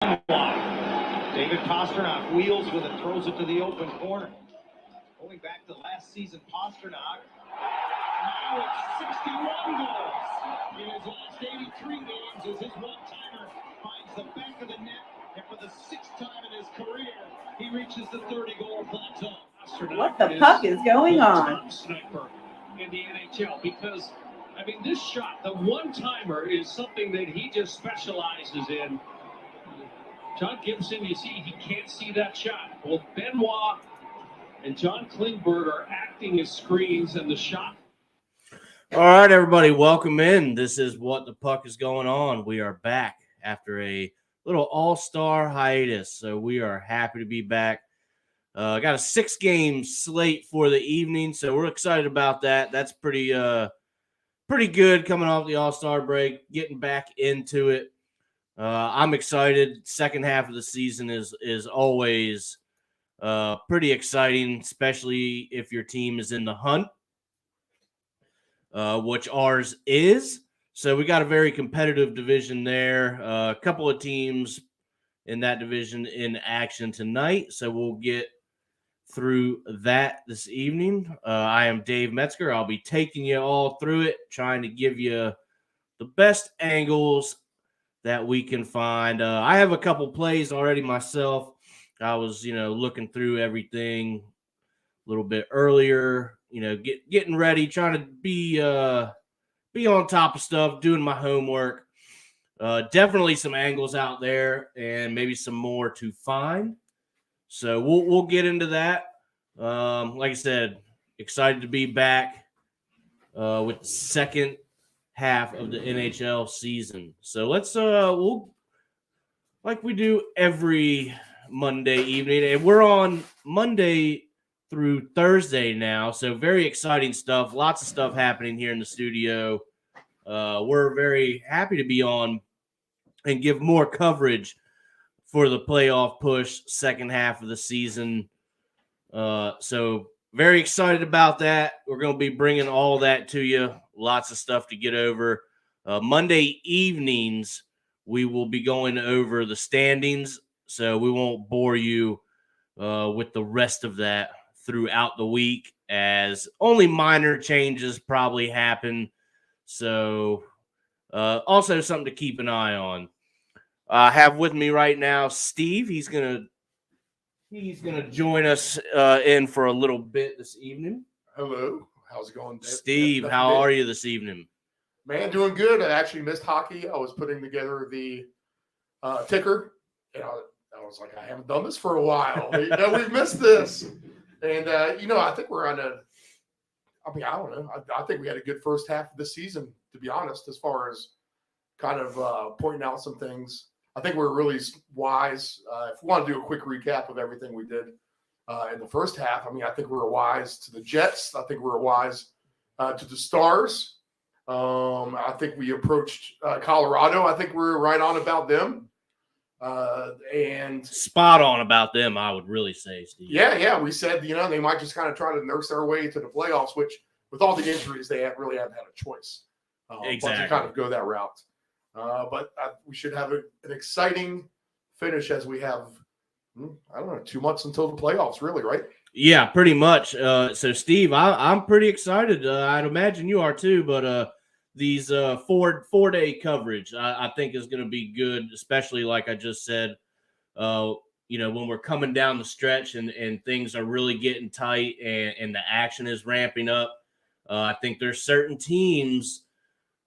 David Pasternak wheels with it, throws it to the open corner. Going back to last season, Pasternak. Now it's 61 goals in his last 83 games as his one-timer finds the back of the net, and for the sixth time in his career, he reaches the 30-goal plateau. What the puck is going on? Top sniper in the NHL because, I mean, this shot, the one-timer, is something that he just specializes in. John Gibson, you see, he can't see that shot. Both Benoit and John Klingberg are acting as screens, and the shot. All right, everybody, welcome in. This is What the Puck is Going On. We are back after a little all-star hiatus, so we are happy to be back. Got a 6-game slate for the evening, so we're excited about that. That's pretty good coming off the all-star break, getting back into it. I'm excited. Second half of the season is always pretty exciting, especially if your team is in the hunt, which ours is. So we got a very competitive division there. A couple of teams in that division in action tonight, so we'll get through that this evening. I am Dave Metzger. I'll be taking you all through it, trying to give you the best angles that we can find. I have a couple plays already myself. I was, looking through everything a little bit earlier, getting ready, trying to be on top of stuff, doing my homework. Definitely some angles out there and maybe some more to find. So we'll get into that. Like I said, excited to be back with the second half of the NHL season. So let's we'll, like we do every Monday evening, and we're on Monday through Thursday now, so very exciting stuff. Lots of stuff happening here in the studio. We're very happy to be on and give more coverage for the playoff push second half of the season. So very excited about that. We're going to be bringing all that to you. Lots of stuff to get over. Monday evenings, we will be going over the standings, so we won't bore you with the rest of that throughout the week, as only minor changes probably happen. So also something to keep an eye on. I have with me right now Steve. He's gonna join us in for a little bit this evening. Hello, how's it going, Dave? Steve? How are you this evening? Man, doing good. I actually missed hockey. I was putting together the ticker, and I was like, I haven't done this for a while. We've missed this, and I think we're on a. I mean, I don't know. I think we had a good first half of the season, to be honest, as far as kind of pointing out some things. I think we're really wise. If we want to do a quick recap of everything we did in the first half, I mean, I think we were wise to the Jets. I think we were wise to the Stars. I think we approached Colorado. I think we're right on about them. And spot on about them, I would really say, Steve. Yeah. We said, they might just kind of try to nurse their way to the playoffs, which with all the injuries, they really haven't had a choice. Exactly. But to kind of go that route. But we should have an exciting finish as we have, 2 months until the playoffs, really, right? Yeah, pretty much. So, Steve, I'm pretty excited. I'd imagine you are too, but these four-day coverage, I think is going to be good, especially like I just said, when we're coming down the stretch and things are really getting tight and the action is ramping up. I think there's certain teams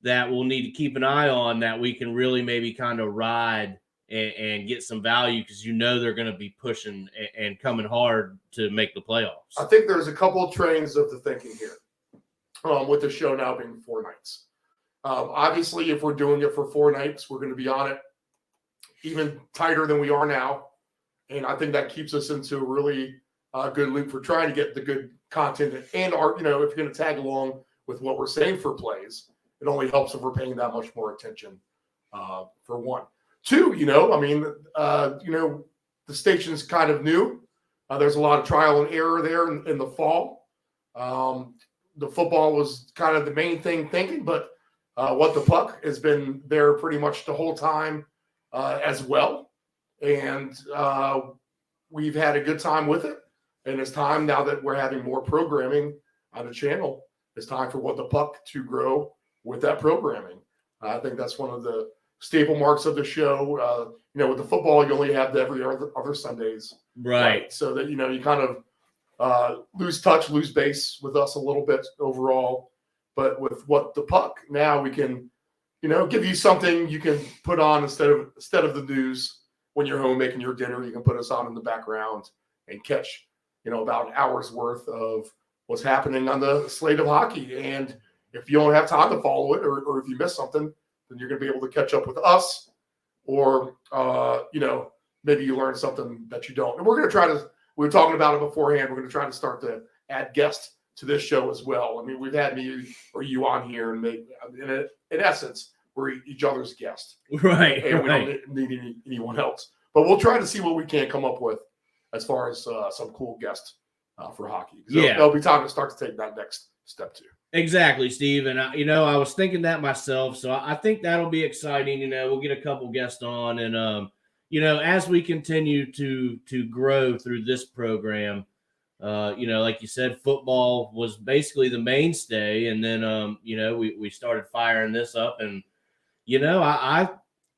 that we'll need to keep an eye on that we can really maybe kind of ride and get some value, because they're going to be pushing and coming hard to make the playoffs. I think there's a couple of trains of the thinking here with the show now being 4 nights. Obviously, if we're doing it for 4 nights, we're going to be on it even tighter than we are now. And I think that keeps us into a really good loop for trying to get the good content. And, if you're going to tag along with what we're saying for plays, it only helps if we're paying that much more attention, for one. 2, the station's kind of new. There's a lot of trial and error there in the fall. The football was kind of the main thing thinking, but What the Puck has been there pretty much the whole time as well. and we've had a good time with it. And it's time now that we're having more programming on the channel. It's time for What the Puck to grow with that programming. I think that's one of the staple marks of the show. With the football, you only have every other Sundays, Right. So that you kind of lose touch, lose base with us a little bit overall. But with What the Puck, now we can, give you something you can put on instead of the news when you're home making your dinner. You can put us on in the background and catch, about an hour's worth of what's happening on the slate of hockey. And if you don't have time to follow it, or if you miss something, then you're going to be able to catch up with us, or maybe you learn something that you don't. And we're going to try to. We were talking about it beforehand. We're going to try to start to add guests to this show as well. I mean, we've had me or you on here, and in essence, we're each other's guest, Right? And we don't need anyone else. But we'll try to see what we can come up with as far as some cool guests for hockey. Yeah, there'll be time to start to take that next step too. Exactly, Steve. And I was thinking that myself, so I think that'll be exciting. We'll get a couple guests on, and as we continue to grow through this program, like you said, football was basically the mainstay, and then we started firing this up, and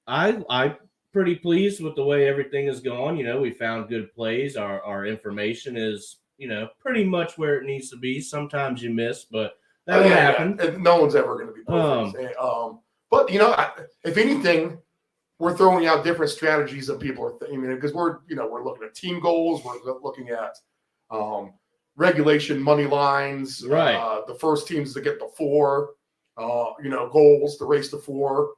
I'm pretty pleased with the way everything is going. We found good plays. Our information is pretty much where it needs to be. Sometimes you miss, but that'll happen. And no one's ever going to be perfect. But if anything, we're throwing out different strategies that people are thinking, because we're looking at team goals, we're looking at regulation money lines, right? The first teams to get the 4, goals, the race to 4.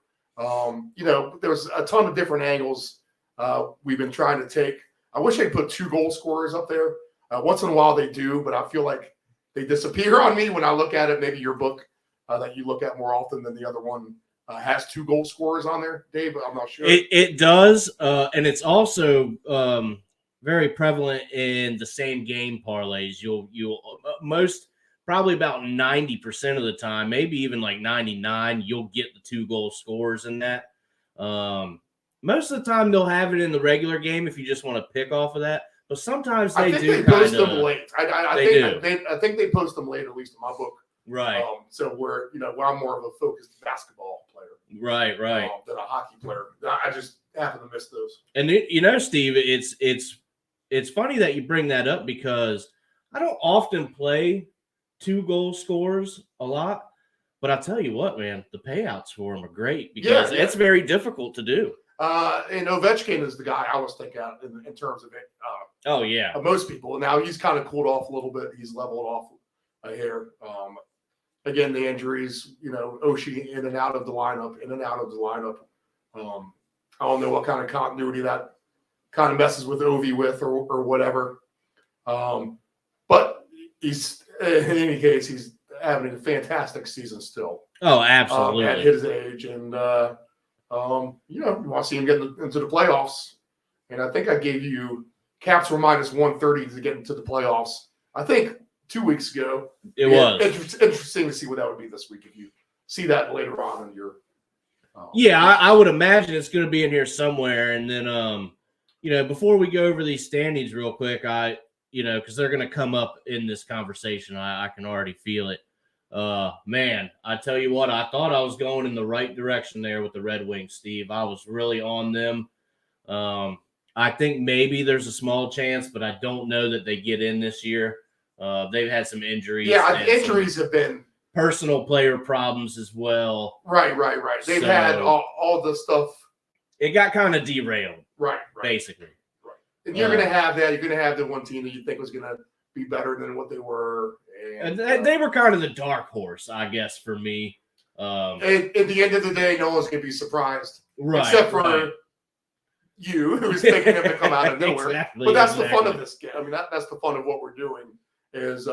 There's a ton of different angles we've been trying to take. I wish they'd put 2 goal scorers up there. Once in a while they do, but I feel like they disappear on me when I look at it. Maybe your book that you look at more often than the other one has 2 goal scorers on there, Dave. I'm not sure. It does, and it's also very prevalent in the same game parlays. You'll probably about 90% of the time, maybe even like 99, you'll get the 2 goal scorers in that. Most of the time they'll have it in the regular game if you just want to pick off of that. But sometimes they post them late. I think they post them late, at least in my book. Right. So where I'm more of a focused basketball player. Right. Than a hockey player. I just happen to miss those. And Steve, it's funny that you bring that up, because I don't often play 2 goal scorers a lot, but I tell you what, man, the payouts for them are great, because it's very difficult to do. And Ovechkin is the guy I was thinking of in terms of it. Oh yeah, most people. Now he's kind of cooled off a little bit. He's leveled off a hair. Again, the injuries. Oshie in and out of the lineup. I don't know what kind of continuity that kind of messes with Ovi with or whatever. But he's in any case, he's having a fantastic season still. Oh, absolutely. At his age, and you want to see him get into the playoffs. And I think I gave you Caps were minus 130 to get into the playoffs. I think 2 weeks ago. It was interesting to see what that would be this week if you see that later on in your. I would imagine it's going to be in here somewhere. And then, before we go over these standings real quick, because they're going to come up in this conversation. I can already feel it. Man, I tell you what, I thought I was going in the right direction there with the Red Wings, Steve. I was really on them. I think maybe there's a small chance, but I don't know that they get in this year. They've had some injuries. Yeah, injuries have been personal player problems as well. Right. They've had all the stuff. It got kind of derailed. Right. Basically. Right. And you're going to have that. You're going to have the one team that you think was going to be better than what they were. And they were kind of the dark horse, I guess, for me. And at the end of the day, no one's going to be surprised. Right. Except for you, who's thinking him to come out of nowhere. Exactly, but that's the fun of this game. I mean, that's the fun of what we're doing is, a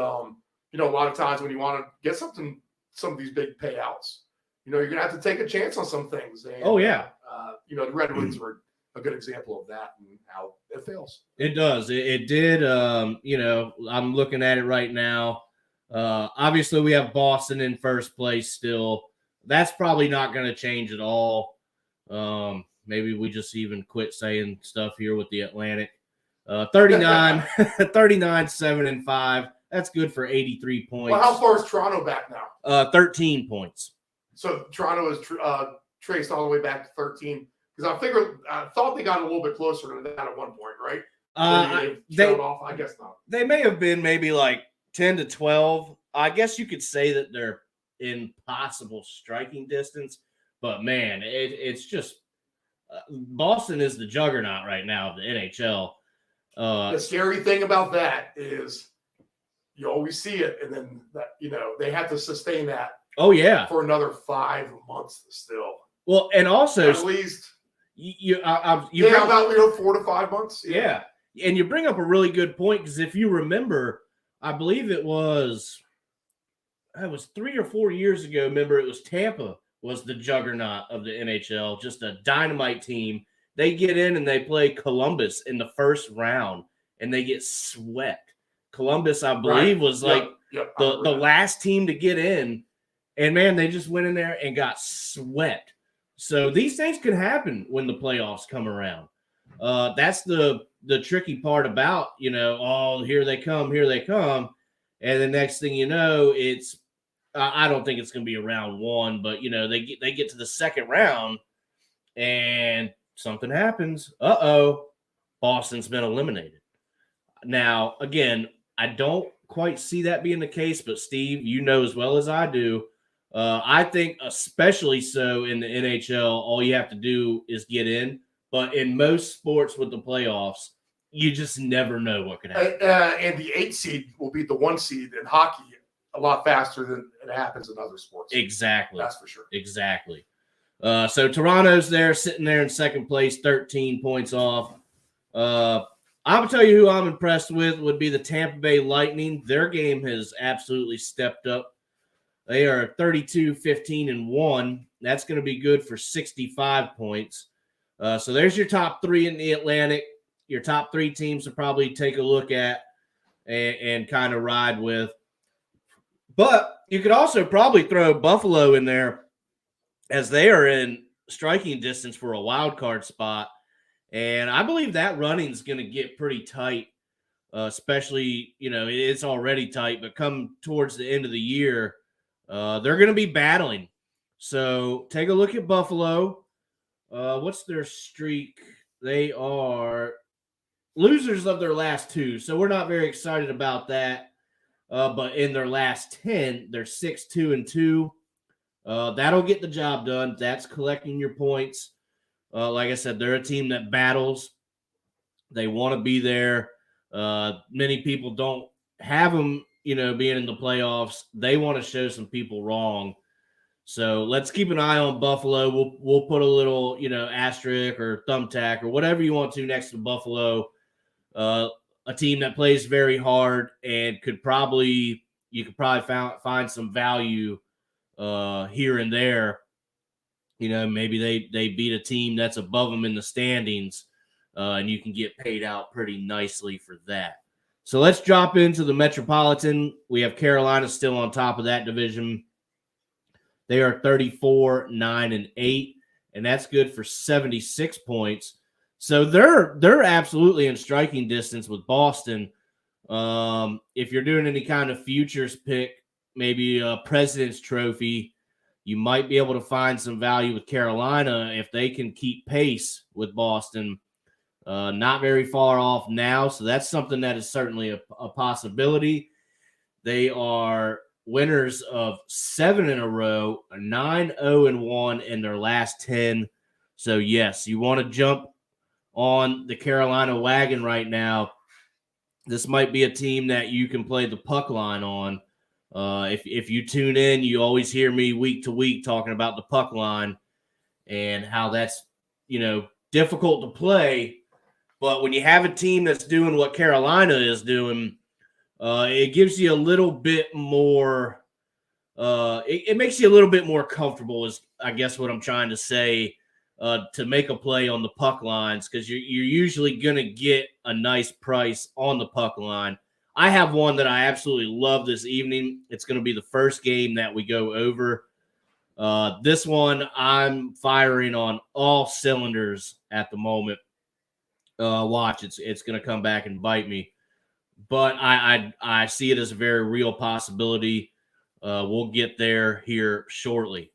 lot of times when you want to get some of these big payouts, you're going to have to take a chance on some things. And, the Red Wings were a good example of that and how it fails. It does. It did. I'm looking at it right now. Obviously, we have Boston in first place still. That's probably not going to change at all. Maybe we just even quit saying stuff here with the Atlantic. 39, 7-5. That's good for 83 points. Well, how far is Toronto back now? 13 points. So Toronto is traced all the way back to 13. Because I thought they got a little bit closer to that at one point, right? They off. I guess not. They may have been maybe like 10 to 12. I guess you could say that they're in possible striking distance. But man, it's just Boston is the juggernaut right now of the NHL. The scary thing about that is you always see it, and then they have to sustain that. Oh yeah, for another 5 months still. Well, and also at least about 4 to 5 months. Yeah, and you bring up a really good point because if you remember, I believe it was 3 or 4 years ago. Remember, it was Tampa was the juggernaut of the NHL, just a dynamite team. They get in and they play Columbus in the first round, and they get swept. Columbus, I believe, was the last team to get in, and man, they just went in there and got swept. So these things can happen when the playoffs come around. That's the tricky part about, here they come, and the next thing you know, it's I don't think it's going to be a round one, but they get to the second round, and something happens. Boston's been eliminated. Now, again, I don't quite see that being the case, but Steve, you know as well as I do, I think especially so in the NHL, all you have to do is get in. But in most sports with the playoffs, you just never know what could happen. And the 8 seed will beat the 1 seed in hockey a lot faster than it happens in other sports. Exactly. That's for sure. Exactly. So Toronto's there, sitting there in second place, 13 points off. I will tell you who I'm impressed with would be the Tampa Bay Lightning. Their game has absolutely stepped up. They are 32-15-1. That's going to be good for 65 points. So there's your top 3 in the Atlantic. Your top 3 teams to probably take a look at and kind of ride with. But you could also probably throw Buffalo in there as they are in striking distance for a wild card spot. And I believe that running is going to get pretty tight, especially, it's already tight, but come towards the end of the year, they're going to be battling. So take a look at Buffalo. What's their streak? They are losers of their last 2, so we're not very excited about that. But in their last 10, they're 6-2-2. That'll get the job done. That's collecting your points. Like I said, they're a team that battles. They want to be there. Many people don't have them, being in the playoffs. They want to show some people wrong. So let's keep an eye on Buffalo. We'll put a little, asterisk or thumbtack or whatever you want to next to Buffalo. A team that plays very hard and you could probably find some value here and there. Maybe they beat a team that's above them in the standings, and you can get paid out pretty nicely for that. So let's drop into the Metropolitan. We have Carolina still on top of that division. They are 34-9-8, and that's good for 76 points. So they're absolutely in striking distance with Boston. If you're doing any kind of futures pick, maybe a President's Trophy, you might be able to find some value with Carolina if they can keep pace with Boston. Not very far off now, so that's something that is certainly a possibility. They are winners of 7 in a row, 9-0-1 in their last 10. So, yes, you want to jump on the Carolina wagon right now. This might be a team that you can play the puck line on. If you tune in, you always hear me week to week talking about the puck line and how that's, difficult to play. But when you have a team that's doing what Carolina is doing, it gives you a little bit more it makes you a little bit more comfortable is, I guess, what I'm trying to say, to make a play on the puck lines because you're usually going to get a nice price on the puck line. I have one that I absolutely love this evening. It's going to be the first game that we go over. This one, I'm firing on all cylinders at the moment. Watch, it's going to come back and bite me. But I see it as a very real possibility. We'll get there here shortly.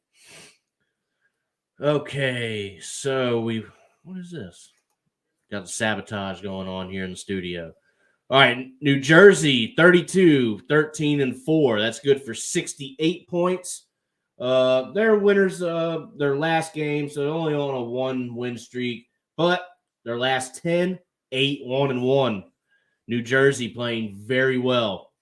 Okay, so what is this? Got the sabotage going on here in the studio. All right, New Jersey, 32, 13-4. That's good for 68 points. They're winners of their last game, so they're only on a 1-win streak. But their last 10, 8-1-1. New Jersey playing very well.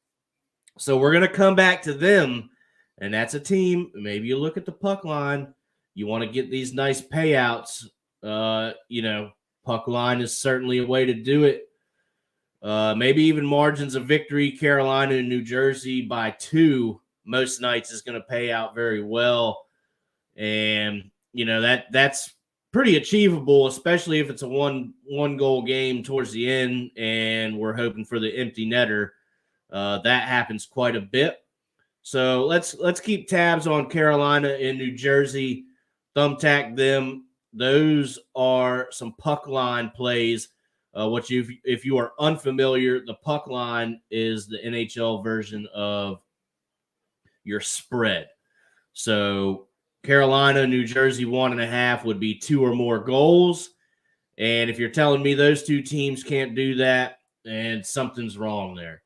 So we're going to come back to them, and that's a team. Maybe you look at the puck line. You want to get these nice payouts. Puck line is certainly a way to do it. Maybe even margins of victory. Carolina and New Jersey by 2 most nights is going to pay out very well. And, that's pretty achievable, especially if it's a one goal game towards the end and we're hoping for the empty netter. That happens quite a bit. So let's keep tabs on Carolina and New Jersey. Thumbtack them. Those are some puck line plays. If you are unfamiliar, the puck line is the NHL version of your spread. So Carolina, New Jersey, 1.5 would be 2 or more goals. And if you're telling me those two teams can't do that, then something's wrong there.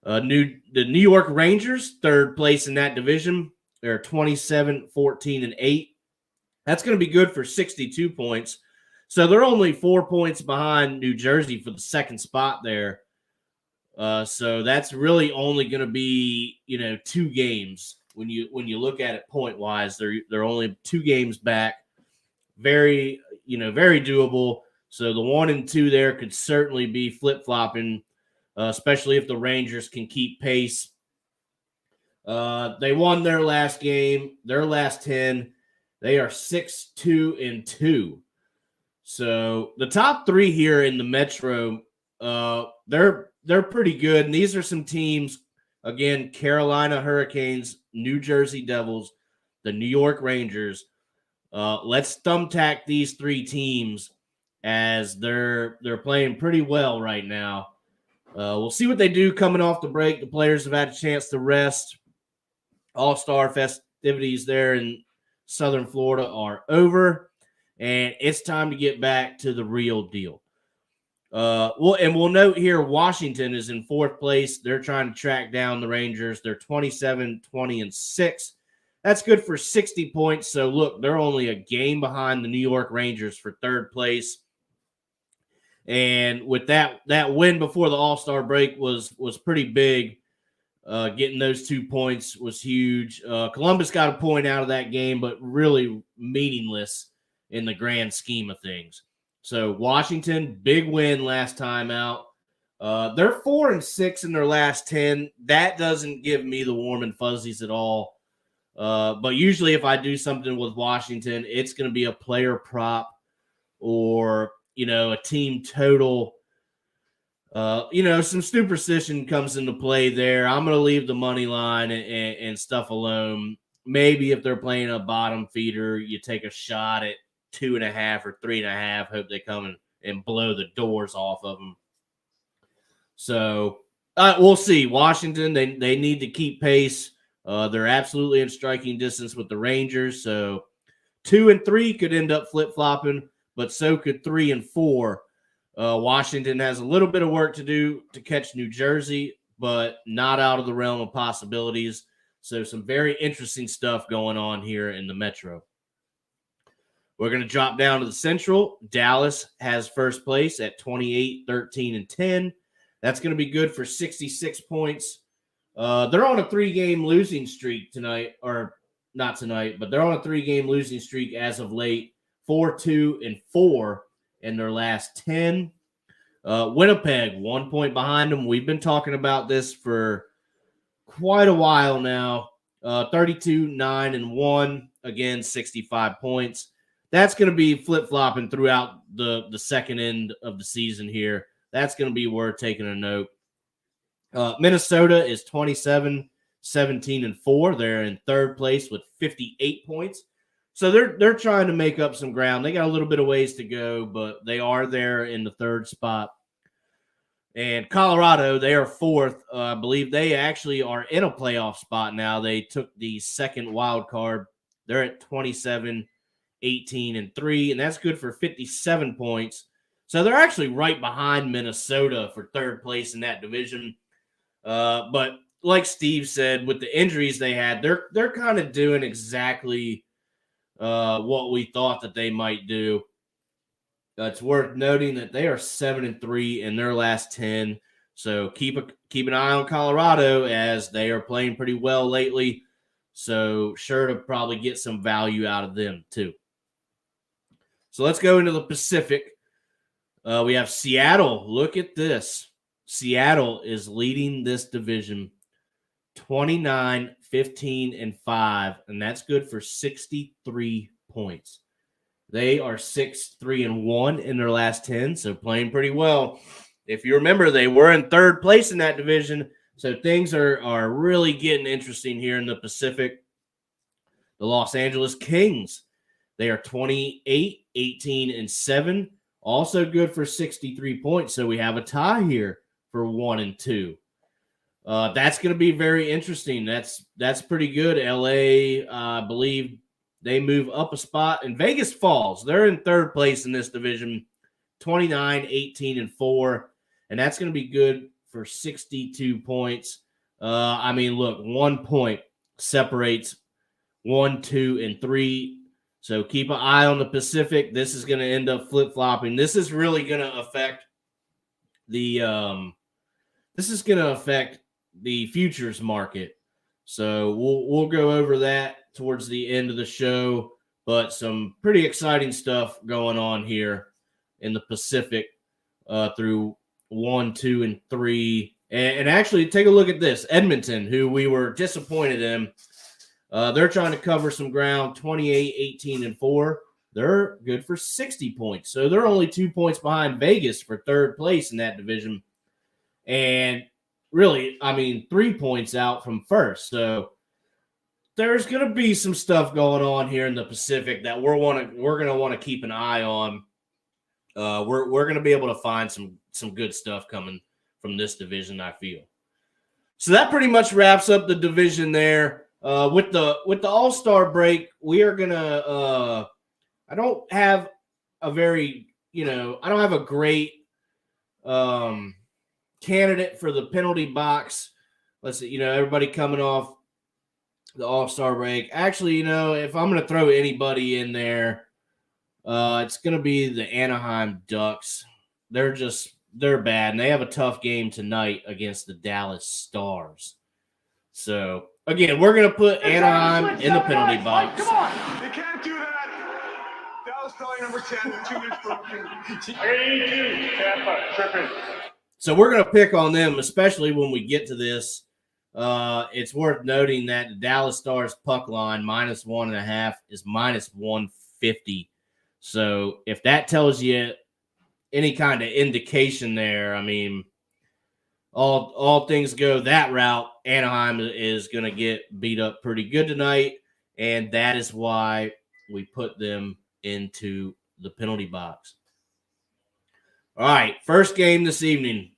The New York Rangers, 3rd place in that division. They're 27, 14-8. That's going to be good for 62 points. So they're only 4 points behind New Jersey for the 2nd spot there. So that's really only going to be, 2 games when you look at it point wise. They're only 2 games back. Very, very doable. So the 1 and 2 there could certainly be flip flopping, especially if the Rangers can keep pace. They won their last game, their last 10. They are 6-2-2. So the top 3 here in the Metro, they're pretty good. And these are some teams, again, Carolina Hurricanes, New Jersey Devils, the New York Rangers. Let's thumbtack these 3 teams as they're playing pretty well right now. We'll see what they do coming off the break. The players have had a chance to rest. All-Star festivities there in Southern Florida are over, and it's time to get back to the real deal. We'll note here Washington is in 4th place. They're trying to track down the Rangers. They're 27, 20-6. That's good for 60 points. So, look, they're only a game behind the New York Rangers for 3rd place. And with that win before the All-Star break was pretty big. Getting those 2 points was huge. Columbus got a point out of that game, but really meaningless in the grand scheme of things. So Washington, big win last time out. They're 4-6 in their last 10. That doesn't give me the warm and fuzzies at all. But usually if I do something with Washington, it's going to be a player prop or, a team total. Some superstition comes into play there. I'm going to leave the money line and stuff alone. Maybe if they're playing a bottom feeder, you take a shot at 2.5 or 3.5. Hope they come and blow the doors off of them. So we'll see. Washington, they need to keep pace. They're absolutely in striking distance with the Rangers. So 2 and 3 could end up flip-flopping, but so could 3 and 4. Washington has a little bit of work to do to catch New Jersey, but not out of the realm of possibilities. So some very interesting stuff going on here in the Metro. We're going to drop down to the Central. Dallas has 1st place at 28, 13-10. That's going to be good for 66 points. They're on a 3-game losing streak tonight, or not tonight, but they're on a 3-game losing streak as of late, 4-2-4. In their last 10. Winnipeg, 1 point behind them. We've been talking about this for quite a while now. 32-9-1. Again, 65 points. That's going to be flip-flopping throughout the second end of the season here. That's going to be worth taking a note. Minnesota is 27, 17-4. They're in third place with 58 points. So they're trying to make up some ground. They got a little bit of ways to go, but they are there in the third spot. And Colorado, they are fourth. I believe they actually are in a playoff spot now. They took the second wild card. They're at 27, 18, and 3, and that's good for 57 points. So they're actually right behind Minnesota for third place in that division. But like Steve said, with the injuries they had, they're kind of doing exactly what we thought that they might do. It's worth noting that they are 7-3 in their last 10. So keep an eye on Colorado as they are playing pretty well lately. So sure to probably get some value out of them too. So let's go into the Pacific. We have Seattle. Look at this. Seattle is leading this division 29, 15, and 5, and that's good for 63 points. They are 6-3-1 in their last 10, so playing pretty well. If you remember, they were in third place in that division, so things are really getting interesting here in the Pacific. The Los Angeles Kings, they are 28, 18, and 7, also good for 63 points, so we have a tie here for 1 and 2. That's going to be very interesting. That's pretty good. LA, I believe they move up a spot. And Vegas Falls, they're in third place in this division, 29, 18, and 4. And that's going to be good for 62 points. I mean, look, 1 point separates 1, 2, and 3. So keep an eye on the Pacific. This is going to end up flip-flopping. This is really going to affect the futures market. So we'll go over that towards the end of the show, but some pretty exciting stuff going on here in the Pacific through 1, 2, and 3. And actually, take a look at this. Edmonton, who we were disappointed in, they're trying to cover some ground, 28, 18, and 4. They're good for 60 points. So they're only 2 points behind Vegas for third place in that division. And really, I mean, 3 points out from first. So there's going to be some stuff going on here in the Pacific that we're going to want to keep an eye on. We're going to be able to find some good stuff coming from this division, I feel. So that pretty much wraps up the division there. With the All-Star break, we are going to I don't have a great candidate for the penalty box. Let's see, everybody coming off the All-Star break. Actually, if I'm going to throw anybody in there, it's going to be the Anaheim Ducks. They're bad, and they have a tough game tonight against the Dallas Stars. So, again, we're going to put Anaheim in the penalty box. Come on. You can't do that. Dallas probably number 10. 2 minutes for So we're going to pick on them, especially when we get to this. It's worth noting that the Dallas Stars puck line -1.5 is -150. So if that tells you any kind of indication there, I mean, all things go that route, Anaheim is going to get beat up pretty good tonight, and that is why we put them into the penalty box. All right, first game this evening.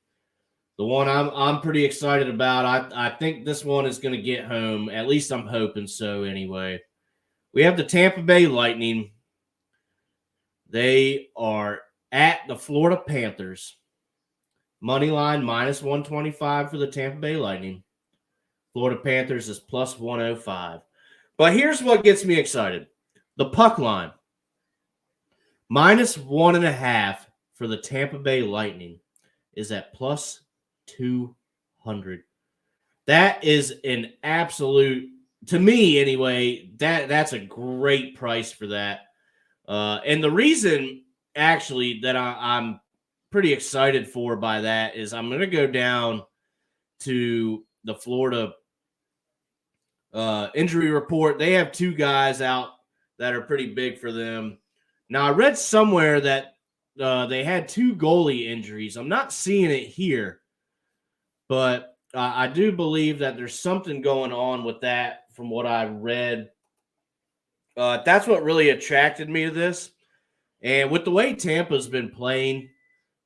The one I'm pretty excited about. I think this one is going to get home. At least I'm hoping so anyway. We have the Tampa Bay Lightning. They are at the Florida Panthers. Money line -125 for the Tampa Bay Lightning. Florida Panthers is +105. But here's what gets me excited. The puck line. -1.5 for the Tampa Bay Lightning is at +200. That is an absolute, to me anyway, that's a great price for that. And the reason actually that I'm pretty excited for by that is I'm going to go down to the Florida injury report. They have 2 guys out that are pretty big for them. Now, I read somewhere that they had 2 goalie injuries. I'm not seeing it here, but I do believe that there's something going on with that from what I read. That's what really attracted me to this. And with the way Tampa's been playing,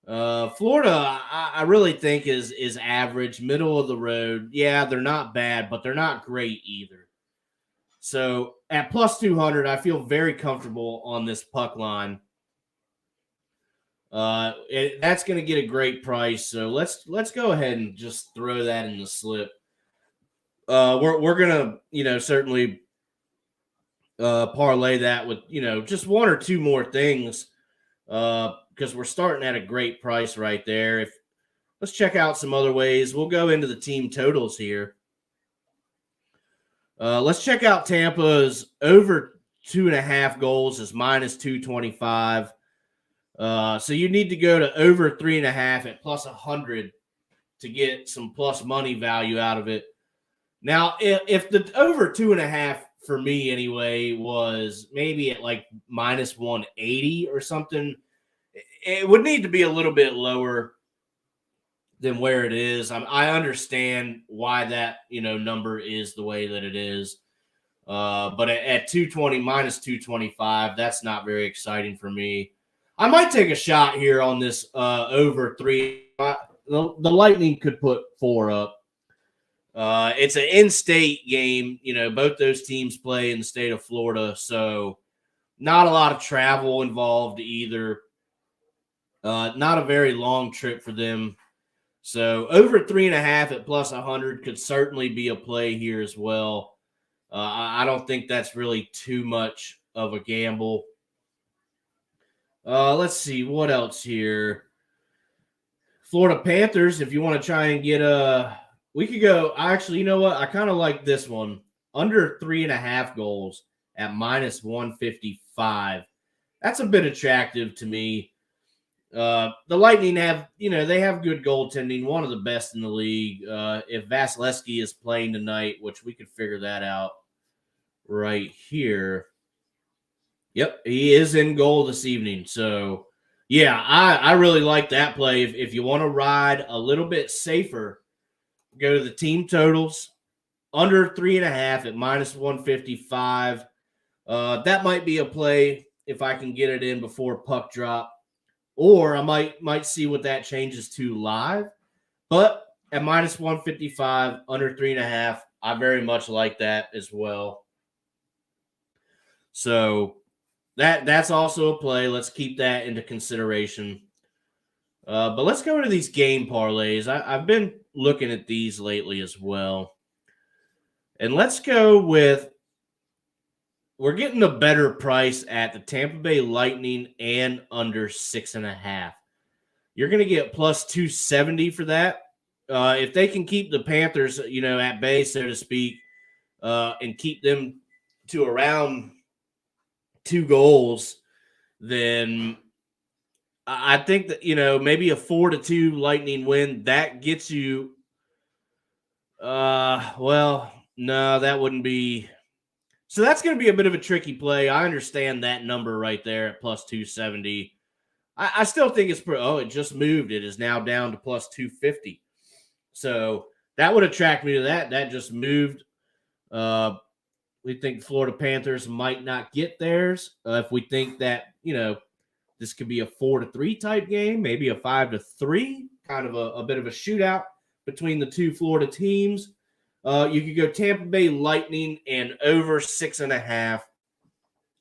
Florida, I really think is average, middle of the road. Yeah, they're not bad, but they're not great either. So at plus 200, I feel very comfortable on this puck line. That's going to get a great price. So let's go ahead and just throw that in the slip. We're gonna certainly parlay that with just one or two more things because we're starting at a great price right there. Let's check out some other ways. We'll go into the team totals here. Let's check out Tampa's over 2.5 goals is minus 225. So you need to go to over 3.5 at plus 100 to get some plus money value out of it. Now, if the over 2.5 for me anyway was maybe at like minus 180 or something, it would need to be a little bit lower than where it is. I understand why that number is the way that it is, but at 220 minus 225, that's not very exciting for me. I might take a shot here on this over 3. The Lightning could put 4 up. It's an in-state game. Both those teams play in the state of Florida, so not a lot of travel involved either. Not a very long trip for them. So over 3.5 at plus 100 could certainly be a play here as well. I don't think that's really too much of a gamble. Let's see what else here. Florida Panthers, if you want to try and get we could go. Actually, you know what? I kind of like this one. Under 3.5 goals at minus 155. That's a bit attractive to me. The Lightning have, they have good goaltending, one of the best in the league. If Vasilevsky is playing tonight, which we could figure that out right here. Yep, he is in goal this evening. So, yeah, I really like that play. If you want to ride a little bit safer, go to the team totals under 3.5 at minus 155. That might be a play if I can get it in before puck drop, or I might see what that changes to live. But at minus 155, under 3.5, I very much like that as well. So that's also a play. Let's keep that into consideration. But let's go into these game parlays. I've been looking at these lately as well. And let's go with, we're getting a better price at the Tampa Bay Lightning and under 6.5. You're going to get plus 270 for that. If they can keep the Panthers, at bay, so to speak, and keep them to around 2 goals, then I think that, maybe a 4-2 Lightning win, that gets you, well, no, that wouldn't be. So that's going to be a bit of a tricky play. I understand that number right there at plus 270. I still think it's it just moved. It is now down to plus 250. So that would attract me to that. That just moved. We think Florida Panthers might not get theirs. If we think that, this could be a 4-3 type game, maybe a 5-3, kind of a bit of a shootout between the two Florida teams. You could go Tampa Bay Lightning and over 6.5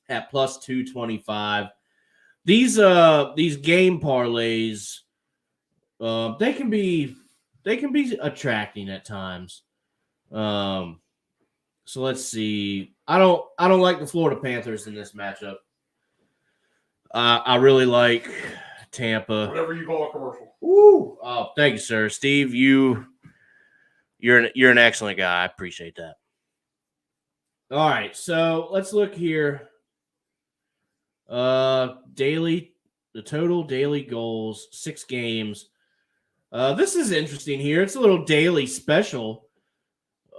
at plus 225. These game parlays, they can be attracting at times. So let's see. I don't like the Florida Panthers in this matchup. I really like Tampa. Whatever you call a commercial. Woo! Oh, thank you, sir. Steve, you're an excellent guy. I appreciate that. All right, so let's look here. The total daily goals, 6 games. This is interesting here. It's a little daily special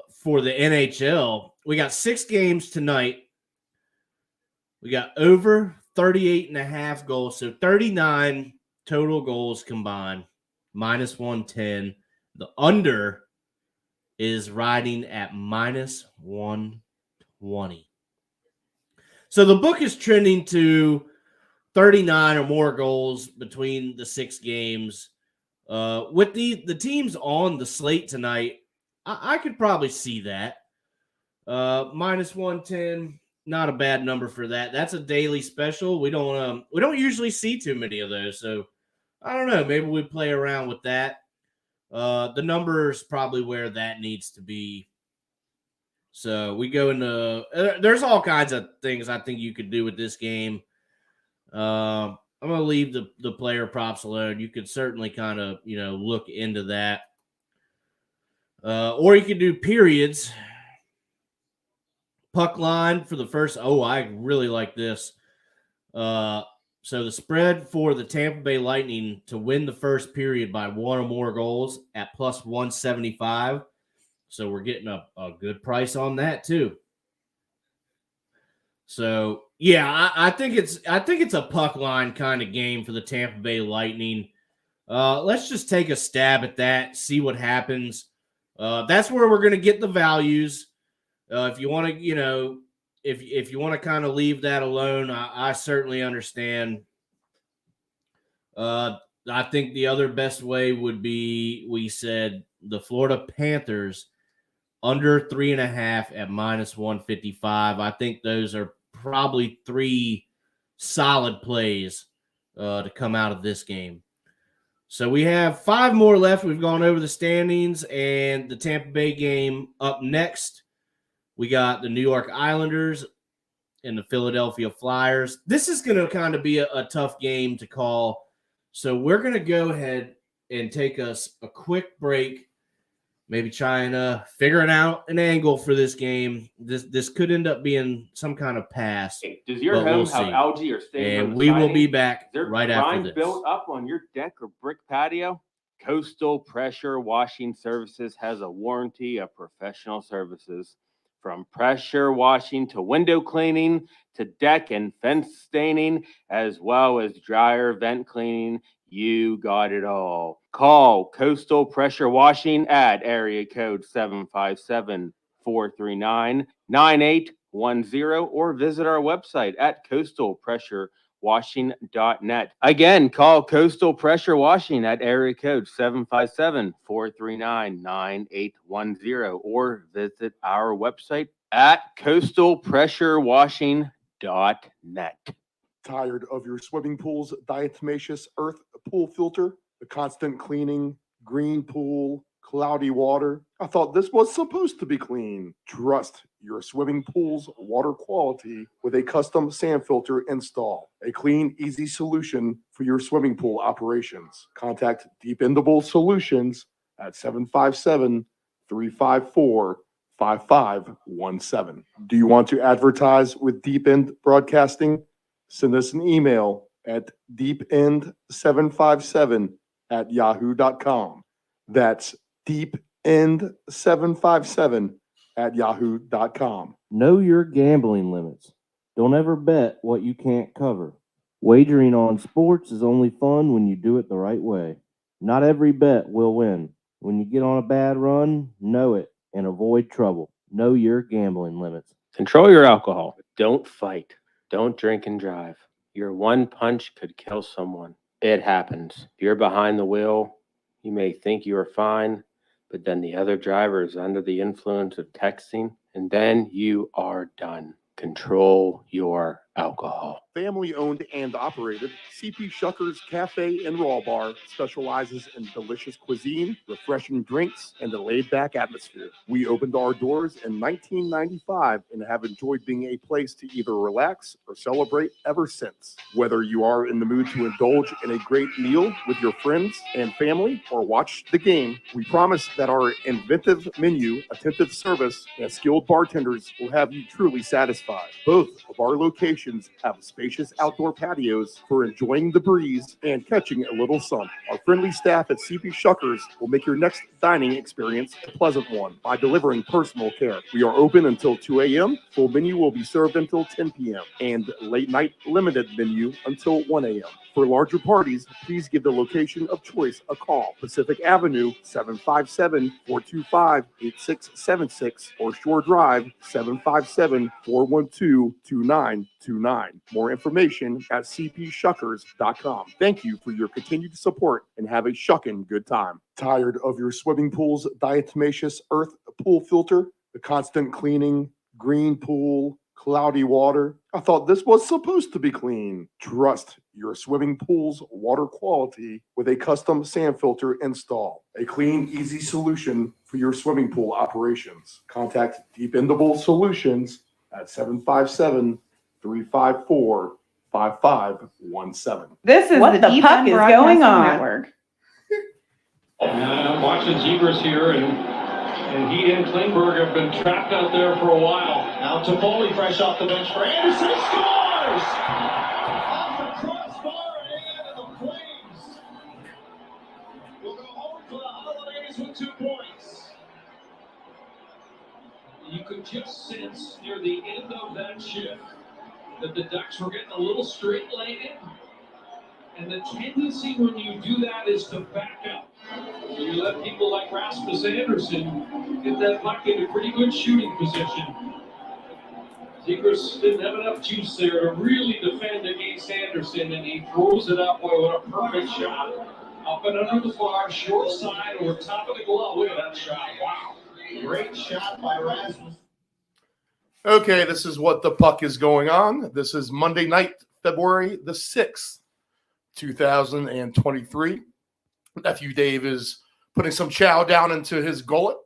for the NHL. We got 6 games tonight. We got over 38.5 goals, so 39 total goals combined, minus 110. The under is riding at minus 120. So the book is trending to 39 or more goals between the 6 games. With the teams on the slate tonight, I could probably see that. Minus 110, not a bad number for that. That's a daily special. We don't usually see too many of those, so I don't know. Maybe we play around with that. The number is probably where that needs to be. So we go into there's all kinds of things I think you could do with this game. I'm going to leave the player props alone. You could certainly kind of, look into that. Or you could do periods. Puck line for the first. Oh, I really like this. So the spread for the Tampa Bay Lightning to win the first period by 1 or more goals at plus 175. So we're getting a good price on that too. So yeah, I think it's a puck line kind of game for the Tampa Bay Lightning. Let's just take a stab at that, see what happens. That's where we're going to get the values. If you want to, if you want to kind of leave that alone, I certainly understand. I think the other best way would be, we said, the Florida Panthers under 3.5 at minus 155. I think those are probably 3 solid plays to come out of this game. So we have 5 more left. We've gone over the standings and the Tampa Bay game up next. We got the New York Islanders and the Philadelphia Flyers. This is going to kind of be a tough game to call. So we're going to go ahead and take us a quick break, maybe trying to figure out an angle for this game. This could end up being some kind of pass. Hey, does your home have algae or stains? And we will be back right after this. Built up on your deck or brick patio? Coastal Pressure Washing Services has a warranty of professional services. From pressure washing to window cleaning to deck and fence staining, as well as dryer vent cleaning, you got it all. Call Coastal Pressure Washing at area code 757-439-9810 or visit our website at coastalpressurewashing.net. Again, call Coastal Pressure Washing at area code 757-439-9810 or visit our website at coastalpressurewashing.net. Tired of your swimming pool's diatomaceous earth pool filter? The constant cleaning, green pool, cloudy water? I thought this was supposed to be clean. Trust your swimming pool's water quality with a custom sand filter install. A clean, easy solution for your swimming pool operations. Contact Dependable Solutions at 757-354-5517. Do you want to advertise with Deep End Broadcasting? Send us an email at deepend757@yahoo.com. That's deepend757@yahoo.com. Know your gambling limits. Don't ever bet what you can't cover. Wagering on sports is only fun when you do it the right way. Not every bet will win. When you get on a bad run, know it and avoid trouble. Know your gambling limits. Control your alcohol. Don't fight. Don't drink and drive. Your one punch could kill someone. It happens. If you're behind the wheel, you may think you are fine, but then the other driver is under the influence of texting, and then you are done. Control your alcohol. Family owned and operated, CP Shuckers Cafe and Raw Bar specializes in delicious cuisine, refreshing drinks, and a laid-back atmosphere. We opened our doors in 1995 and have enjoyed being a place to either relax or celebrate ever since. Whether you are in the mood to indulge in a great meal with your friends and family or watch the game, we promise that our inventive menu, attentive service, and skilled bartenders will have you truly satisfied. Both of our locations have spacious outdoor patios for enjoying the breeze and catching a little sun. Our friendly staff at CP Shuckers will make your next dining experience a pleasant one by delivering personal care. We are open until 2 a.m. Full menu will be served until 10 p.m. and late night limited menu until 1 a.m. For larger parties, please give the location of choice a call. Pacific Avenue, 757-425-8676 or Shore Drive, 757-412-2929. More information at cpshuckers.com. Thank you for your continued support and have a shuckin' good time. Tired of your swimming pool's diatomaceous earth pool filter? The constant cleaning, green pool, cloudy water? I thought this was supposed to be clean. Trust your swimming pool's water quality with a custom sand filter install. A clean, easy solution for your swimming pool operations. Contact Dependable Solutions at 757-354-5517. This is What the Deep puck End is Broadcasting going on? Network. I'm watching Zegers here, and he and Klingberg have been trapped out there for a while. Now Toffoli fresh off the bench for Anderson. He scores! Off the crossbar and into the Flames. We'll go home for the holidays with 2 points. You could just sense near the end of that shift that the Ducks were getting a little straight-legged. And the tendency when you do that is to back up. You let people like Rasmus Anderson get that puck into pretty good shooting position. Zegers didn't have enough juice there to really defend against Anderson, and he throws it up. Boy, what a perfect shot. Up and under the bar, short side, over top of the glove. Look at that shot. Wow. Great shot by Rasmus. Okay, this is what the puck is going on. This is Monday night, February the 6th, 2023. Nephew Dave is putting some chow down into his gullet.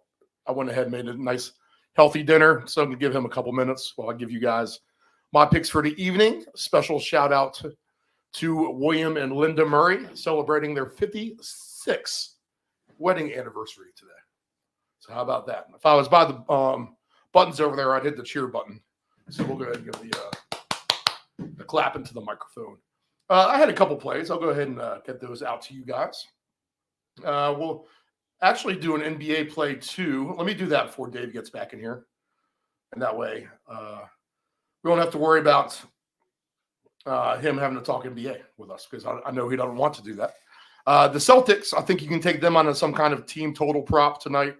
I went ahead and made a nice healthy dinner, so I'm going to give him a couple minutes while I give you guys my picks for the evening. Special shout out to William and Linda Murray celebrating their 56th wedding anniversary today. So how about that? If I was by the buttons over there, I'd hit the cheer button. So we'll go ahead and give the clap into the microphone. I had a couple plays. I'll go ahead and get those out to you guys. We'll actually do an NBA play too. Let me do that before Dave gets back in here. And that way we won't have to worry about him having to talk NBA with us, because I know he doesn't want to do that. The Celtics, I think you can take them on some kind of team total prop tonight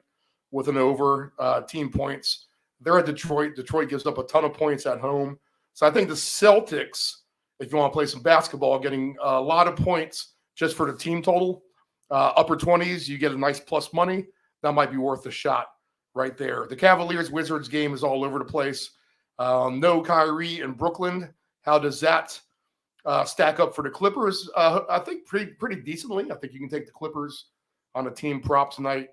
with an over team points. They're at Detroit. Detroit gives up a ton of points at home. So I think the Celtics, if you want to play some basketball, getting a lot of points just for the team total. Upper 20s, you get a nice plus money. That might be worth a shot right there. The Cavaliers-Wizards game is all over the place. No Kyrie in Brooklyn. How does that stack up for the Clippers? I think pretty decently. I think you can take the Clippers on a team prop tonight,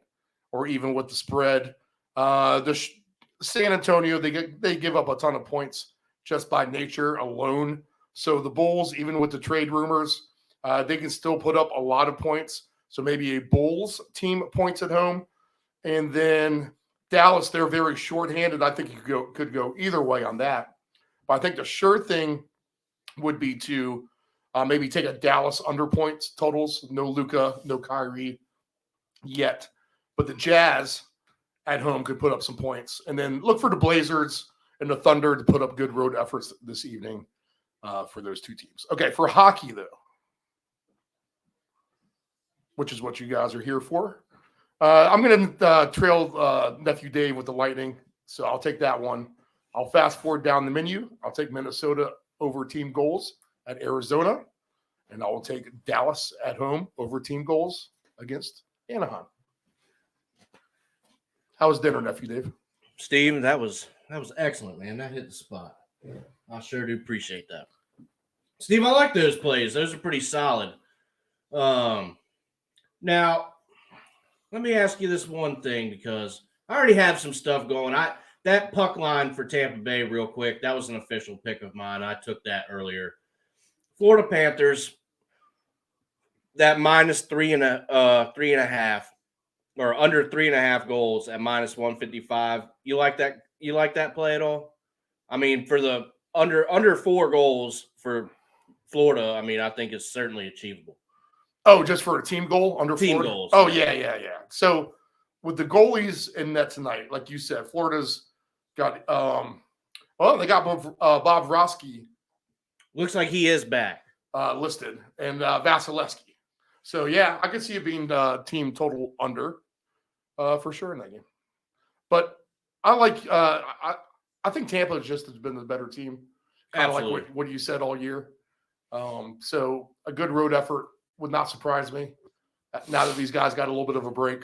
or even with the spread. San Antonio, they give up a ton of points just by nature alone. So the Bulls, even with the trade rumors, they can still put up a lot of points. So maybe a Bulls team points at home. And then Dallas, they're very shorthanded. I think you could go either way on that. But I think the sure thing would be to maybe take a Dallas under points totals. No Luka, no Kyrie yet. But the Jazz at home could put up some points. And then look for the Blazers and the Thunder to put up good road efforts this evening for those two teams. Okay, for hockey, though, which is what you guys are here for. I'm going to trail Nephew Dave with the Lightning, so I'll take that one. I'll fast forward down the menu. I'll take Minnesota over team goals at Arizona, and I will take Dallas at home over team goals against Anaheim. How was dinner, Nephew Dave? Steve, that was excellent, man. That hit the spot. I sure do appreciate that. Steve, I like those plays. Those are pretty solid. Now, let me ask you this one thing, because I already have some stuff going. That puck line for Tampa Bay, real quick, that was an official pick of mine. I took that earlier. Florida Panthers, that minus 3.5 or under 3.5 goals at minus 155. You like that? You like that play at all? I mean, for the under 4 goals for Florida, I mean, I think it's certainly achievable. Oh, just for a team goal under team Florida? Goals. Oh, yeah. So with the goalies in net tonight, like you said, Florida's got they got Bob Roski. Looks like he is back. listed, and Vasilevsky. So, yeah, I could see it being team total under for sure in that game. But I like I think Tampa just has been the better team. Kind of like what you said all year. So a good road effort would not surprise me. Now that these guys got a little bit of a break,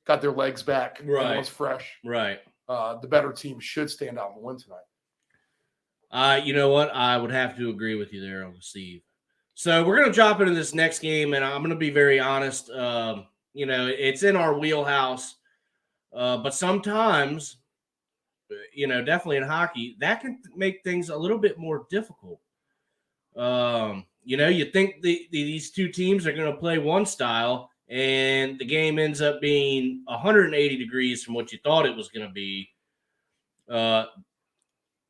got their legs back, everyone's fresh. Right. The better team should stand out and win tonight. You know what? I would have to agree with you there, Steve. So we're going to drop into this next game, and I'm going to be very honest. It's in our wheelhouse, but sometimes, definitely in hockey, that can make things a little bit more difficult. You think these two teams are going to play one style, and the game ends up being 180 degrees from what you thought it was going to be.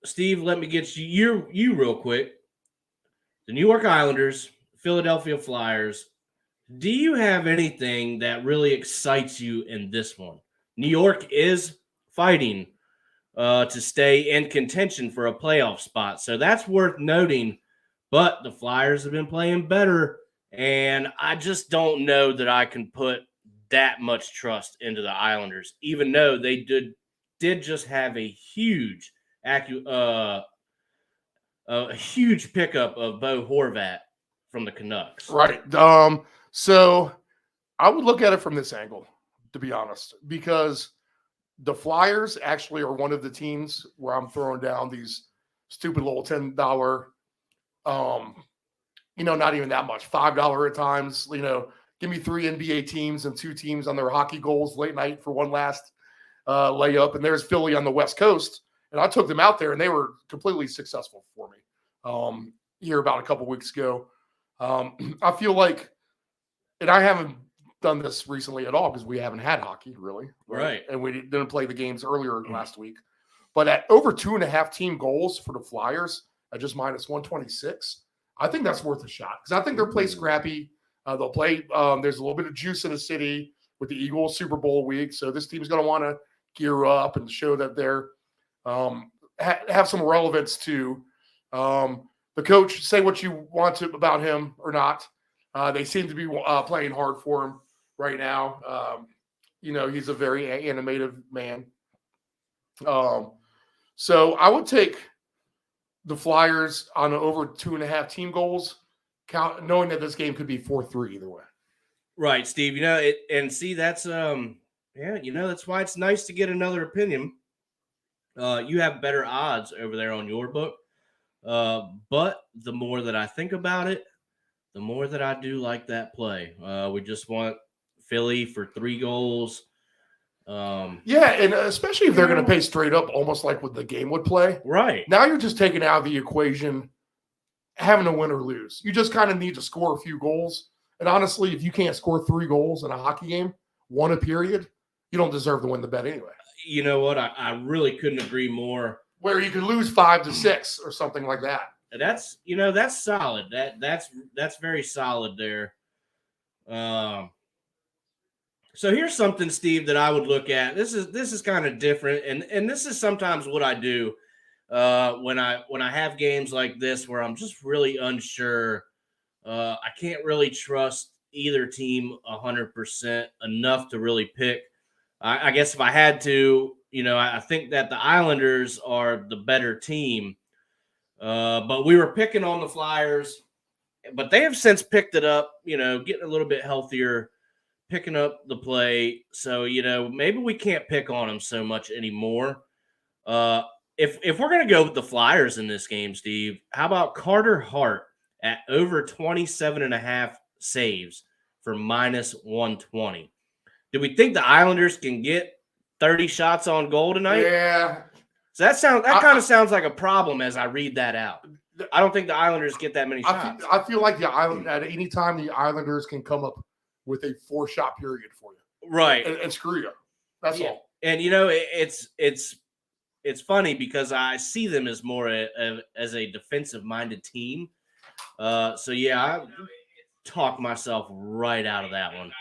Steve, let me get you real quick. The New York Islanders, Philadelphia Flyers. Do you have anything that really excites you in this one? New York is fighting to stay in contention for a playoff spot, so that's worth noting. But the Flyers have been playing better, and I just don't know that I can put that much trust into the Islanders, even though they did just have a huge pickup of Bo Horvat from the Canucks. Right. So I would look at it from this angle, to be honest, because the Flyers actually are one of the teams where I'm throwing down these stupid little $10, not even that much, $5 at times, give me 3 NBA teams and 2 teams on their hockey goals late night for one last layup. And there's Philly on the West Coast. And I took them out there and they were completely successful for me here about a couple weeks ago. I feel like, and I haven't done this recently at all because we haven't had hockey really. Right. And we didn't play the games earlier last week. But at over 2.5 team goals for the Flyers at just minus 126, I think that's worth a shot because I think they'll play scrappy. They'll play. There's a little bit of juice in the city with the Eagles Super Bowl week. So this team's going to want to gear up and show that they're have some relevance to the coach. Say what you want to about him or not. They seem to be playing hard for him right now. He's a very animated man. So I would take the Flyers on over 2.5 team goals, knowing that this game could be 4-3 either way. Right, Steve. That's that's why it's nice to get another opinion. You have better odds over there on your book. But the more that I think about it, the more that I do like that play. We just want Philly for 3 goals. And especially if they're going to pay straight up, almost like what the game would play. Right. Now you're just taking out of the equation having to win or lose. You just kind of need to score a few goals. And honestly, if you can't score 3 goals in a hockey game, 1 a period, you don't deserve to win the bet anyway. You know what? I really couldn't agree more. Where you could lose 5-6 or something like that. That's solid. That's very solid there. So here's something, Steve, that I would look at. This is kind of different, and this is sometimes what I do when I have games like this where I'm just really unsure. I can't really trust either team 100% enough to really pick. I guess if I had to, I think that the Islanders are the better team. But we were picking on the Flyers, but they have since picked it up, getting a little bit healthier, picking up the play. So, maybe we can't pick on them so much anymore. If we're going to go with the Flyers in this game, Steve, how about Carter Hart at over 27.5 saves for minus 120? Do we think the Islanders can get 30 shots on goal tonight? Yeah. So that kind of sounds like a problem as I read that out. I don't think the Islanders get that many shots. I feel like the Island at any time the Islanders can come up with a 4-shot period for you, right? And screw you. That's all. And it's funny because I see them as more as a defensive-minded team. I talk myself right out of that one.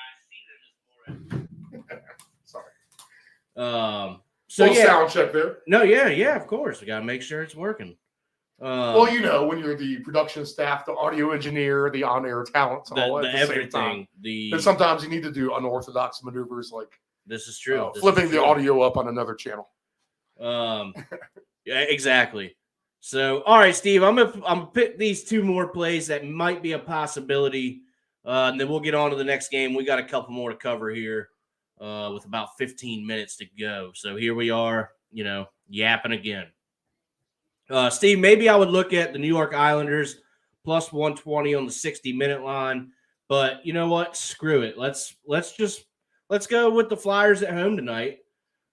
Sorry. Sound check there. No, yeah, of course. We got to make sure it's working. Well, you know, when you're the production staff, the audio engineer, the on-air talent, all at the same time. everything. And sometimes you need to do unorthodox maneuvers like This is true. flipping the audio up on another channel. Yeah, exactly. So, all right, Steve, I'm gonna pick these two more plays that might be a possibility, and then we'll get on to the next game. We got a couple more to cover here, with about 15 minutes to go. So here we are, you know, yapping again. Steve, maybe I would look at the New York Islanders plus 120 on the 60-minute line, but you know what? Screw it. Let's go with the Flyers at home tonight.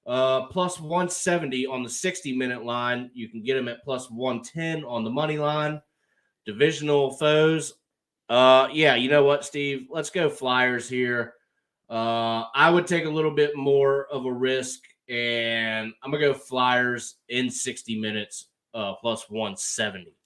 Plus 170 on the 60-minute line. You can get them at plus 110 on the money line. Divisional foes. Yeah, you know what, Steve? Let's go Flyers here. I would take a little bit more of a risk, and I'm going to go Flyers in 60 minutes, plus 170.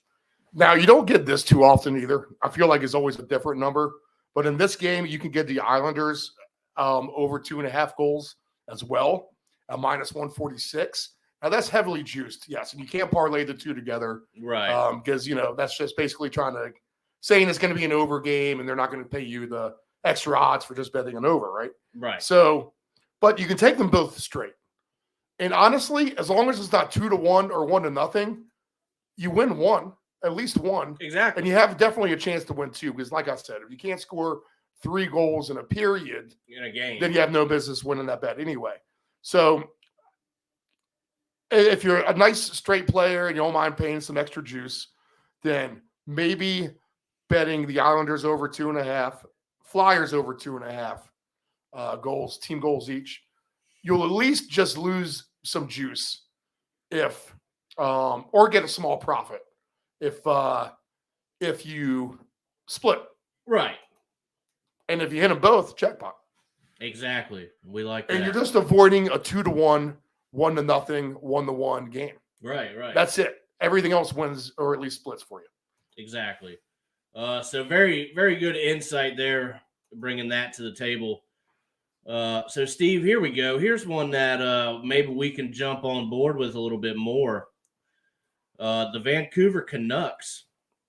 Now, you don't get this too often either. I feel like it's always a different number. But in this game, you can get the Islanders over 2.5 goals as well, at minus 146. Now, that's heavily juiced, yes. And you can't parlay the two together. Right. Because, you know, that's just basically saying it's going to be an over game and they're not going to pay you the extra odds for just betting an over, right? Right. So, but you can take them both straight. And honestly, as long as it's not 2-1 or 1-0, you win one, at least one. Exactly. And you have definitely a chance to win two. Because like I said, if you can't score 3 goals in a period in a game, then you have no business winning that bet anyway. So if you're a nice straight player and you don't mind paying some extra juice, then maybe betting the Islanders over 2.5, Flyers over 2.5 goals, team goals each. You'll at least just lose some juice if or get a small profit if you split. Right. And if you hit them both, jackpot. Exactly. We like that. And you're just avoiding a 2-1, 1-0, 1-1 game. Right. That's it. Everything else wins or at least splits for you. Exactly. So very, very good insight there, bringing that to the table. So, Steve, here we go. Here's one that maybe we can jump on board with a little bit more. The Vancouver Canucks.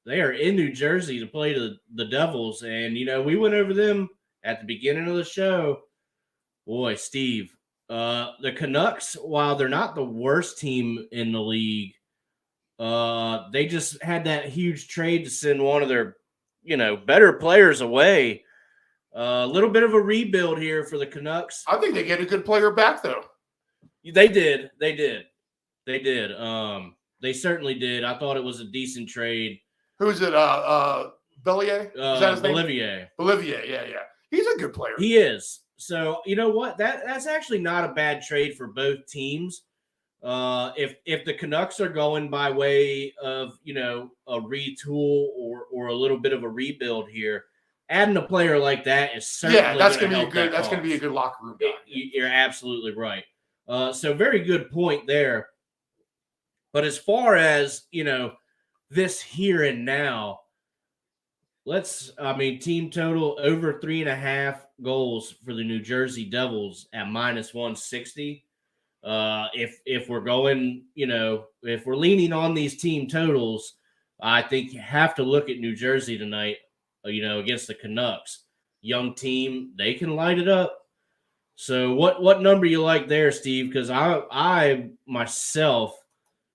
They are in New Jersey to play the Devils. And, you know, we went over them at the beginning of the show. Boy, Steve, the Canucks, while they're not the worst team in the league, they just had that huge trade to send one of their, you know, better players away. A little bit of a rebuild here for the Canucks. I think they get a good player back, though. They did. They certainly did. I thought it was a decent trade. Who's it? Bellier? Is that his name? Bolivia, yeah. He's a good player. He is. So, you know what? That's actually not a bad trade for both teams. If the Canucks are going by way of, you know, a retool or a little bit of a rebuild here, adding a player like that is certainly that's going to be good. That's going to be a good locker room guy. You're absolutely right. So very good point there. But as far as, you know, this here and now, team total over 3.5 goals for the New Jersey Devils at minus 160. If we're going, you know, if we're leaning on these team totals, I think you have to look at New Jersey tonight, you know, against the Canucks. Young team, they can light it up. So what number you like there, Steve? Because I myself,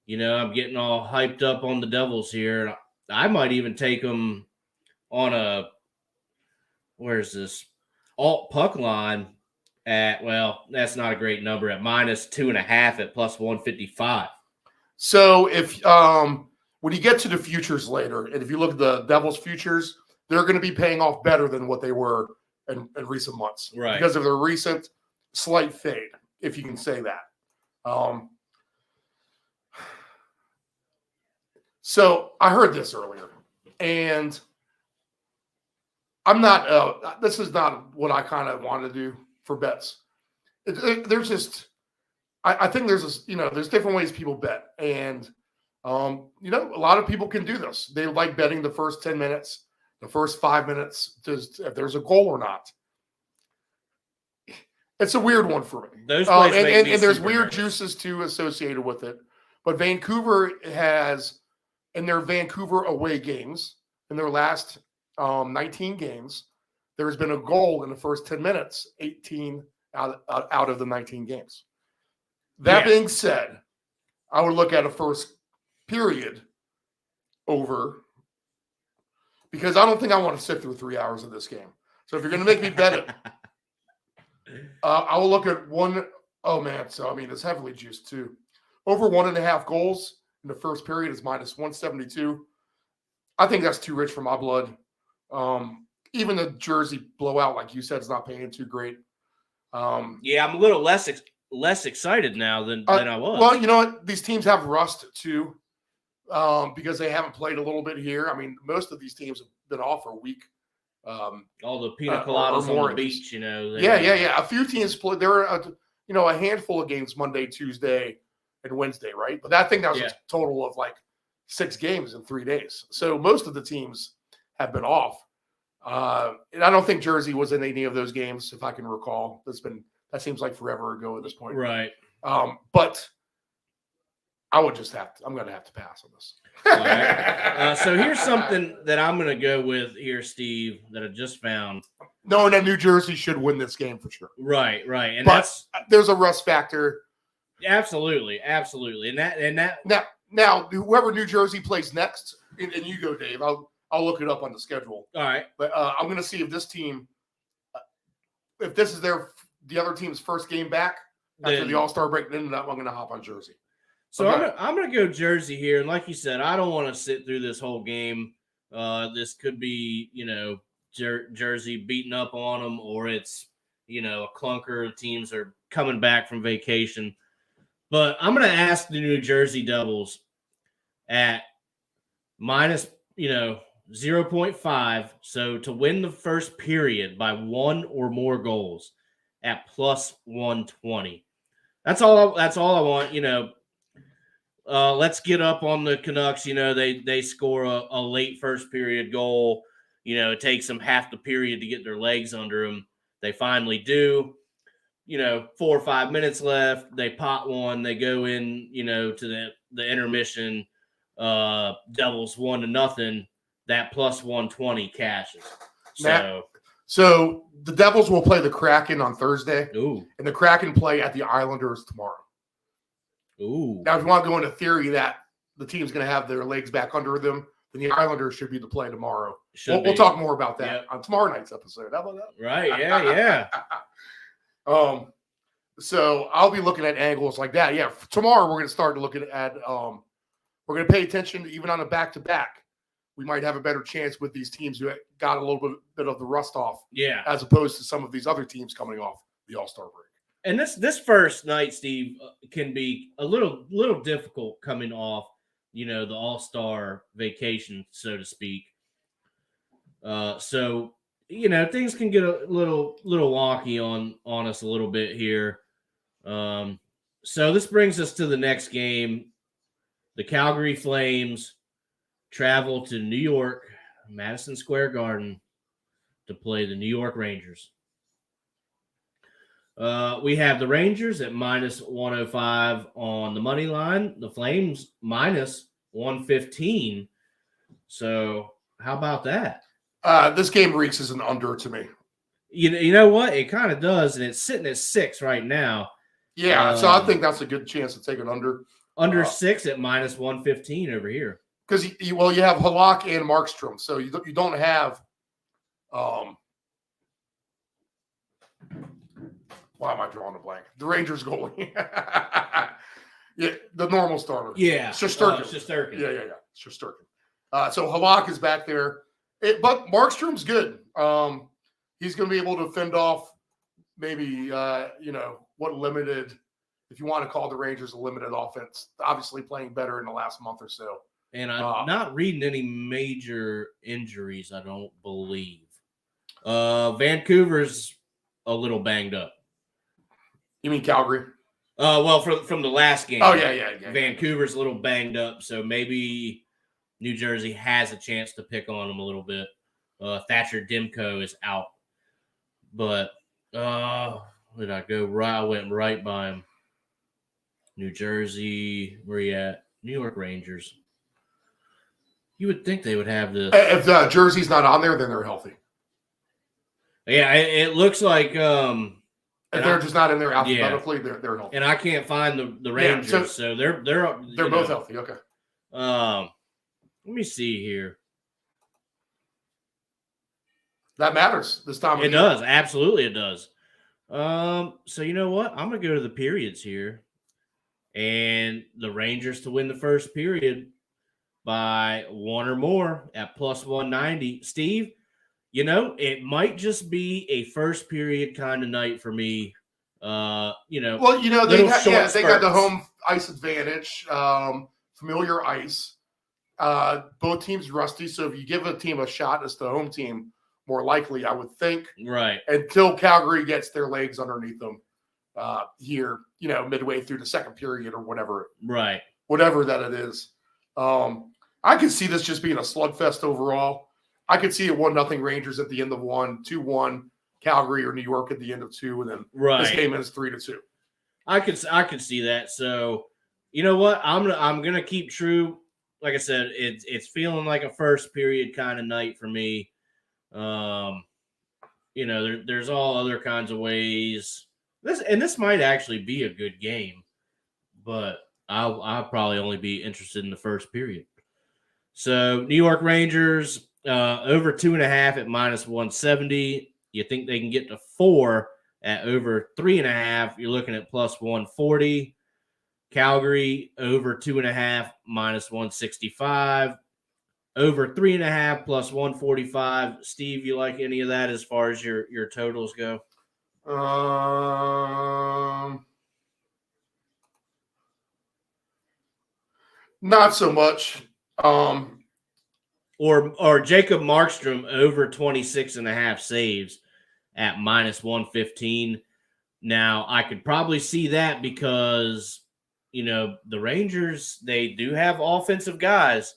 you know, I'm getting all hyped up on the Devils here. I might even take them on where's this? Alt puck line at, well, that's not a great number, at minus 2.5 at plus 155. So if when you get to the futures later, and if you look at the Devils futures, they're going to be paying off better than what they were in recent months. Right. Because of their recent slight fade, if you can say that. So I heard this earlier, and I'm not, this is not what I kind of want to do for bets. There's just, I think there's there's different ways people bet. And, you know, a lot of people can do this. They like betting the first 10 minutes, the first 5 minutes, just if there's a goal or not. It's a weird one for me. Those plays and there's weird nervous. juices too associated with it. But Vancouver has in their Vancouver away games, in their last 19 games, there's been a goal in the first 10 minutes, 18 out of the 19 games. That being said, I would look at a first period over, because I don't think I want to sit through 3 hours of this game. So if you're going to make me bet it, I will look at one. Oh, man. So, I mean, it's heavily juiced too. Over 1.5 goals in the first period is minus 172. I think that's too rich for my blood. Even the Jersey blowout, like you said, is not paying too great. Yeah, I'm a little less excited now than I was. Well, you know what? These teams have rust too, because they haven't played a little bit here. I mean, most of these teams have been off for a week. All the pina coladas on the beach, you know. Yeah. A few teams played. There were a handful of games Monday, Tuesday, and Wednesday, right? But I think that was a total of like 6 games in 3 days. So most of the teams have been off. And I don't think Jersey was in any of those games, if I can recall. That seems like forever ago at this point. Right. But I'm going to have to pass on this. All right. So here's something that I'm going to go with here, Steve, that I just found. Knowing that New Jersey should win this game for sure. Right. And but there's a rust factor. Absolutely. And that now whoever New Jersey plays next, and you go, Dave, I'll look it up on the schedule. All right. But I'm going to see if this team, if this is the other team's first game back after the All-Star break, then I'm going to hop on Jersey. So okay. I'm going to go Jersey here. And like you said, I don't want to sit through this whole game. This could be, Jersey beating up on them, or it's, a clunker. Teams are coming back from vacation. But I'm going to ask the New Jersey Devils at minus, 0.5. So to win the first period by 1 or more goals at plus 120. That's all I want. Let's get up on the Canucks. They score a late first period goal. It takes them half the period to get their legs under them. They finally do. 4 or 5 minutes left. They pot one. They go in, to the intermission. Devils 1-0. That plus 120 cashes. So the Devils will play the Kraken on Thursday. Ooh. And the Kraken play at the Islanders tomorrow. Ooh. Now, if you want to go into theory that the team's going to have their legs back under them, then the Islanders should be the play tomorrow. We'll talk more about that on tomorrow night's episode. How about that? Right. Yeah. So I'll be looking at angles like that. Yeah. Tomorrow we're going to start looking at we're going to pay attention even on a back-to-back. We might have a better chance with these teams who got a little bit of the rust off. Yeah. As opposed to some of these other teams coming off the All-Star break. And this first night, Steve, can be a little difficult coming off, the All-Star vacation, so to speak. So things can get a little wonky on us a little bit here. So this brings us to the next game. The Calgary Flames travel to New York, Madison Square Garden, to play the New York Rangers. We have the Rangers at minus 105 on the money line. The Flames minus 115. So how about that? This game reeks as an under to me. You know what? It kind of does, and it's sitting at 6 right now. Yeah, so I think that's a good chance to take an under. Under 6 at minus 115 over here. Because you have Halak and Markstrom, so you don't have. Why am I drawing a blank? The Rangers goalie. Yeah, the normal starter. Yeah. Shesterkin. Yeah. Shesterkin. So Halak is back there. But Markstrom's good. He's going to be able to fend off maybe, what limited, if you want to call the Rangers a limited offense, obviously playing better in the last month or so. And I'm not reading any major injuries, I don't believe. Vancouver's a little banged up. You mean Calgary? Well, from the last game. Oh, yeah. Vancouver's a little banged up, so maybe New Jersey has a chance to pick on them a little bit. Thatcher Demko is out. But did I go right? I went right by him. New Jersey, where you at? New York Rangers. You would think they would have this. If the jersey's not on there, then they're healthy. Yeah, it looks like If they're just not in there alphabetically, they're healthy. and I can't find the Rangers, so they're both healthy. Okay. Let me see here. That matters this time of It year. does. Absolutely it does. So you know what? I'm going to go to the periods here. And the Rangers to win the first period by one or more at plus 190. Steve, you know, it might just be a first period kind of night for me. Well, you know, they got the home ice advantage, familiar ice. Both teams rusty, so if you give a team a shot as the home team, more likely, I would think. Right. Until Calgary gets their legs underneath them here, you know, midway through the second period or whatever. Right. Whatever that it is. I could see this just being a slugfest overall. I could see it 1-0 Rangers at the end of 1, 2-1 Calgary or New York at the end of 2, and then this game ends 3-2. I could see that. So, you know what? I'm gonna keep true. Like I said, it's feeling like a first period kind of night for me. You know, there's all other kinds of ways. This might actually be a good game, but I'll probably only be interested in the first period. So New York Rangers over 2.5 at minus 170. You think they can get to 4 at over 3.5? You're looking at plus 140. Calgary over 2.5 minus 165. Over 3.5 plus 145. Steve, you like any of that as far as your totals go? Not so much. Or Jacob Markstrom over 26.5 saves at minus 115. Now, I could probably see that because, you know, the Rangers, they do have offensive guys.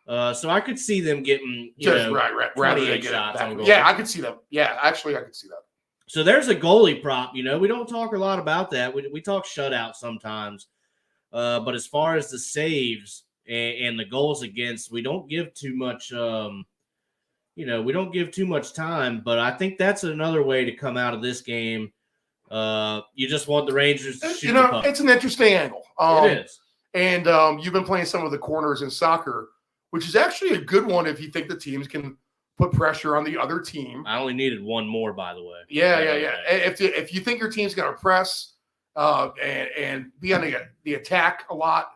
So I could see them getting, right. 28 shots on goal. Yeah, I could see that. Yeah, actually, I could see that. So there's a goalie prop. You know, we don't talk a lot about that. We talk shutout sometimes. But as far as the saves and the goals against, we don't give too much, we don't give too much time. But I think that's another way to come out of this game. You just want the Rangers to shoot the puck. It's an interesting angle. It is. And you've been playing some of the corners in soccer, which is actually a good one if you think the teams can put pressure on the other team. I only needed one more, by the way. Yeah. If you think your team's going to press and be on the attack a lot,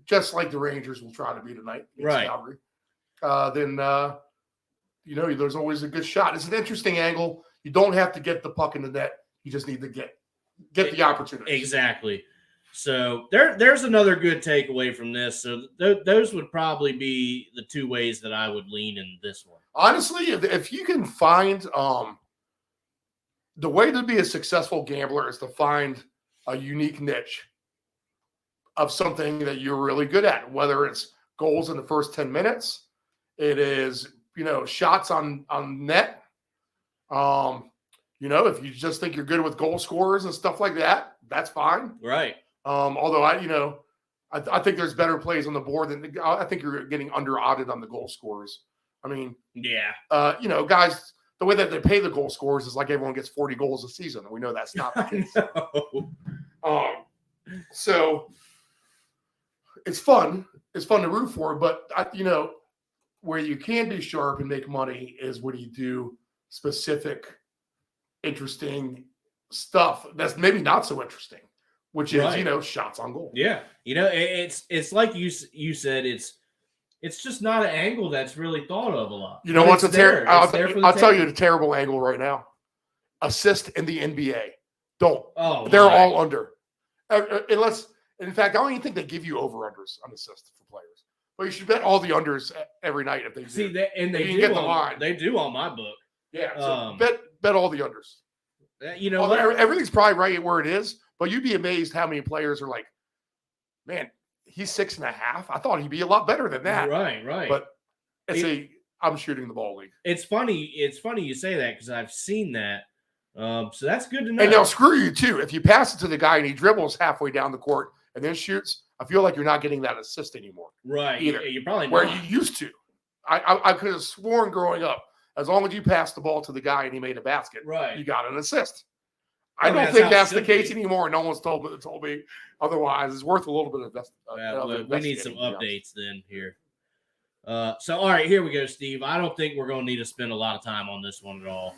just like the Rangers will try to be tonight against Calgary, then there's always a good shot. It's an interesting angle. You don't have to get the puck in the net. You just need to get the opportunity. Exactly. So there's another good takeaway from this. So those would probably be the two ways that I would lean in this one. Honestly, if you can find the way to be a successful gambler is to find a unique niche of something that you're really good at, whether it's goals in the first 10 minutes, it is, shots on net. If you just think you're good with goal scorers and stuff like that, that's fine. Right. Although I think there's better plays on the board than I think you're getting under-odded on the goal scorers. I mean, yeah. Guys, the way that they pay the goal scorers is like everyone gets 40 goals a season. We know that's not the case. So it's fun. It's fun to root for, but where you can be sharp and make money is when you do specific, interesting stuff that's maybe not so interesting, which is, shots on goal. Yeah. It's like you said, it's just not an angle that's really thought of a lot. You know what's I'll tell you the terrible angle right now. Assist in the NBA. Don't. Oh, they're all under. Unless, in fact, I don't even think they give you over-unders on assists for players. But you should bet all the unders every night if they do. See, they do get the line. They do on my book. Yeah, so bet all the unders. What? Everything's probably right where it is, but you'd be amazed how many players are like, man, he's 6.5. I thought he'd be a lot better than that. Right. But I'm shooting the ball league. It's funny you say that because I've seen that. So that's good to know. And now screw you too. If you pass it to the guy and he dribbles halfway down the court and then shoots, I feel like you're not getting that assist anymore. Right. Either. You're probably Where not. you used to. I could have sworn growing up, as long as you passed the ball to the guy and he made a basket, Right. you got an assist. I I mean, don't that's think how it that's the should case be. anymore. No one's told me otherwise. It's worth a little bit of We need some investigating, to be honest. updates then here. So, all right, here we go, Steve. I don't think we're going to need to spend a lot of time on this one at all.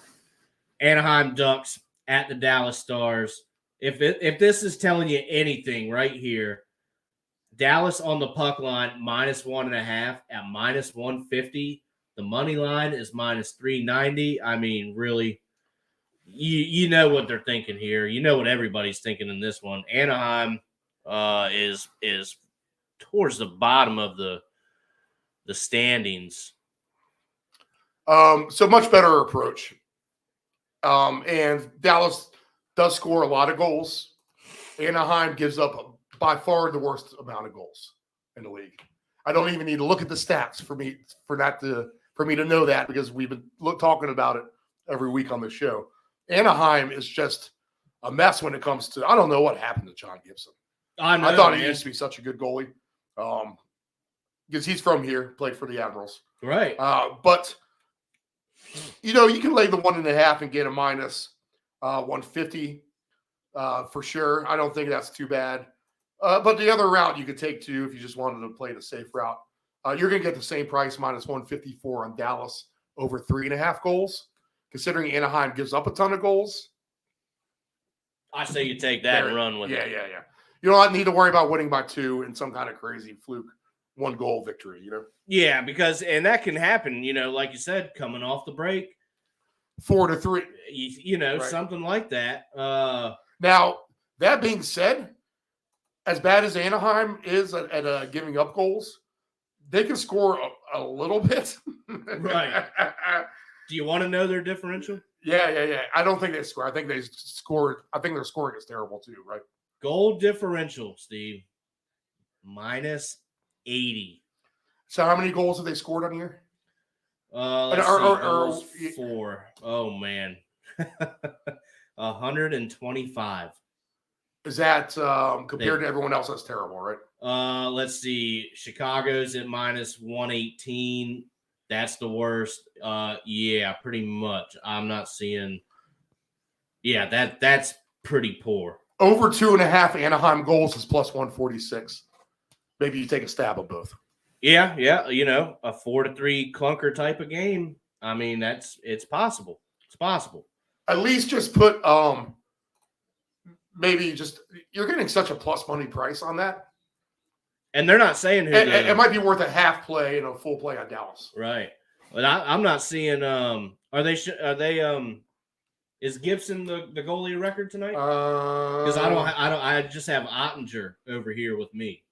Anaheim Ducks at the Dallas Stars. If this is telling you anything right here, Dallas on the puck line -1.5 at -150. The money line is -390. I mean, really, you know what they're thinking here. You know what everybody's thinking in this one. Anaheim is towards the bottom of the standings. So much better approach. And Dallas does score a lot of goals. Anaheim gives up by far the worst amount of goals in the league. I don't even need to look at the stats for me to know that, because we've been talking about it every week on the show. Anaheim is just a mess when it comes to. I don't know what happened to John Gibson. I thought he used to be such a good goalie, because he's from here, played for the Admirals. Right. But you can lay the 1.5 and get a -150 for sure. I don't think that's too bad. But the other route you could take too, if you just wanted to play the safe route, you're going to get the same price, -154 on Dallas over 3.5 goals. Considering Anaheim gives up a ton of goals, I say you take that and run with it. Yeah. You don't need to worry about winning by 2 in some kind of crazy fluke 1-goal victory. Yeah, because that can happen. Like you said, coming off the break, 4-3. Right. Something like that. Now, that being said, as bad as Anaheim is at giving up goals, they can score a little bit. Right. Do you want to know their differential? Yeah. I don't think they score. I think their scoring is terrible too, right? Goal differential, Steve, -80. So how many goals have they scored on here? Let's see. 4. Oh, man. 125. Is that compared to everyone else? That's terrible, right? Let's see. Chicago's at -118. That's the worst. Yeah, pretty much. I'm not seeing. Yeah, that's pretty poor. Over 2.5 Anaheim goals is +146. Maybe you take a stab at both. Yeah. A 4-3 clunker type of game. I mean, it's possible. It's possible. At least just put you're getting such a plus money price on that. And they're not saying who it might be worth a half play and a full play on Dallas. Right. But I'm not seeing is Gibson the goalie record tonight? Because I just have Ottinger over here with me.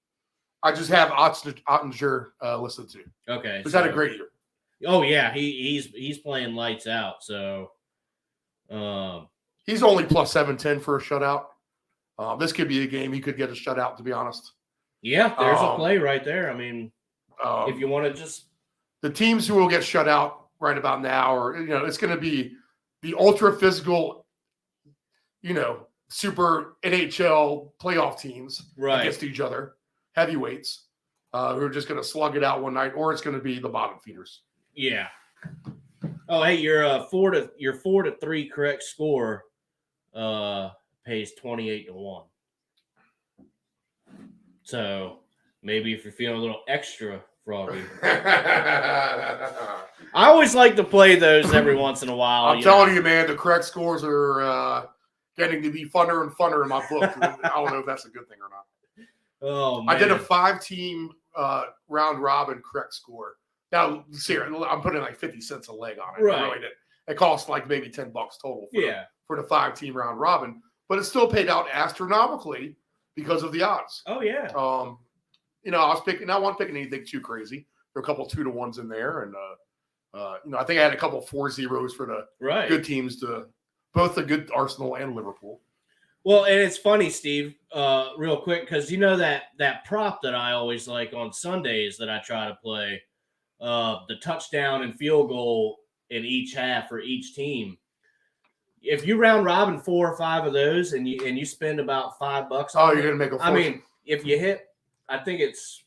I just have Ottinger listed too. Okay. He's had a great year. Oh yeah, he's playing lights out. So he's only +710 for a shutout. This could be a game he could get a shutout, to be honest. Yeah, there's a play right there. I mean, if you want to just the teams who will get shut out right about now, or it's going to be the ultra physical, super NHL playoff teams against each other, heavyweights, who are just going to slug it out one night, or it's going to be the bottom feeders. Yeah. Oh, hey, your 4-3 correct score pays 28-1. So maybe if you're feeling a little extra froggy. I always like to play those every once in a while. I'm telling you, man, the correct scores are getting to be funner and funner in my book. I don't know if that's a good thing or not. Oh, man. I did a 5-team round robin correct score. Now, see, I'm putting like 50 cents a leg on it. Right. Really did. It cost like maybe $10 total for the 5-team round robin, but it still paid out astronomically because of the odds. Oh yeah. I wasn't picking anything too crazy. There were a couple 2-to-1s in there, and I think I had a couple 4-0s for the good teams, to both the good Arsenal and Liverpool. Well, and it's funny, Steve, real quick, because that prop that I always like on Sundays that I try to play, the touchdown and field goal in each half for each team. If you round robin 4 or 5 of those and you spend about $5 on you're gonna make a fortune. I mean, if you hit I think it's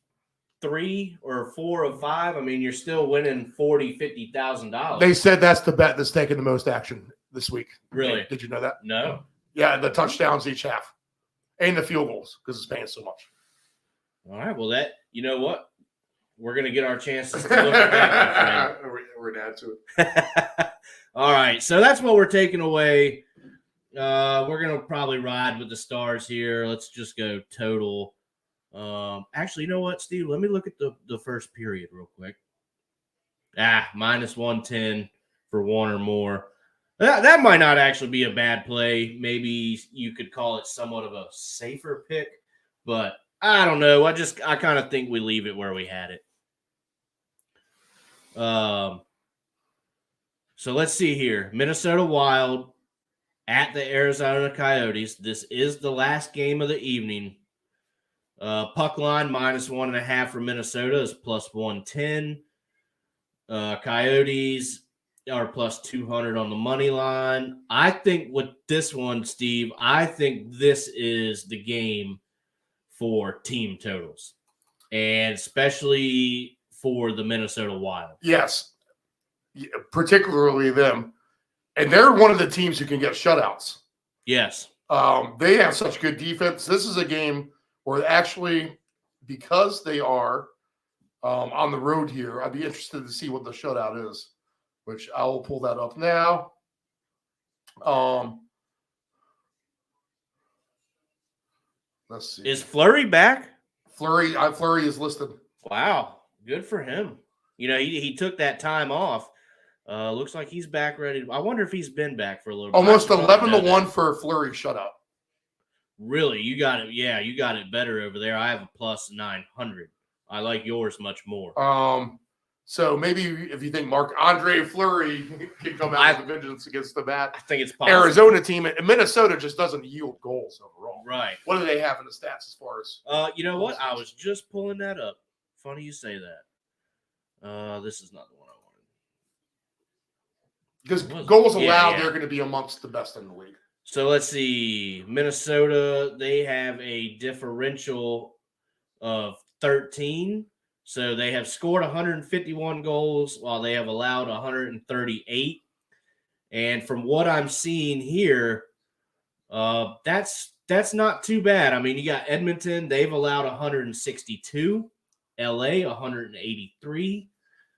3 or 4 of 5. I mean, you're still winning $40,000-$50,000. They said that's the bet that's taking the most action this week. Really? Did you know that? No. Yeah, the touchdowns each half and the field goals because it's paying so much. All right. Well, you know what? We're going to get our chances to look at that. We're going to add to it. All right. So that's what we're taking away. We're going to probably ride with the stars here. Let's just go total. Actually, you know what, Steve? Let me look at the first period real quick. Minus 110 for one or more. That might not actually be a bad play. Maybe you could call it somewhat of a safer pick, but I don't know. I kind of think we leave it where we had it. So let's see here. Minnesota Wild at the Arizona Coyotes. This is the last game of the evening. Puck line minus 1.5 for Minnesota is plus 110. Coyotes are plus 200 on the money line. I think with this one, Steve, I think this is the game for team totals, and especially for the Minnesota Wild. Yes, particularly them. And they're one of the teams who can get shutouts. Yes. They have such good defense. This is a game where actually, because they are on the road here, I'd be interested to see what the shutout is, which I will pull that up now. Let's see. Is Fleury back? Fleury is listed. Wow. Good for him. You know, he took that time off. Looks like he's back ready. I wonder if he's been back for a little bit. Almost 11-1 for Fleury shutout. Really? You got it. Yeah, you got it better over there. I have a plus 900. I like yours much more. So maybe if you think Marc-Andre Fleury can come out with a vengeance against the bat. I think it's possible. Arizona team and Minnesota just doesn't yield goals overall. Right. What do they have in the stats as far as? You know what? I was just pulling that up. Funny you say that. This is not the one I wanted. Because goals allowed, they're going to be amongst the best in the league. So let's see. Minnesota, they have a differential of 13. So they have scored 151 goals while they have allowed 138. And from what I'm seeing here, that's not too bad. I mean, you got Edmonton, they've allowed 162, LA 183,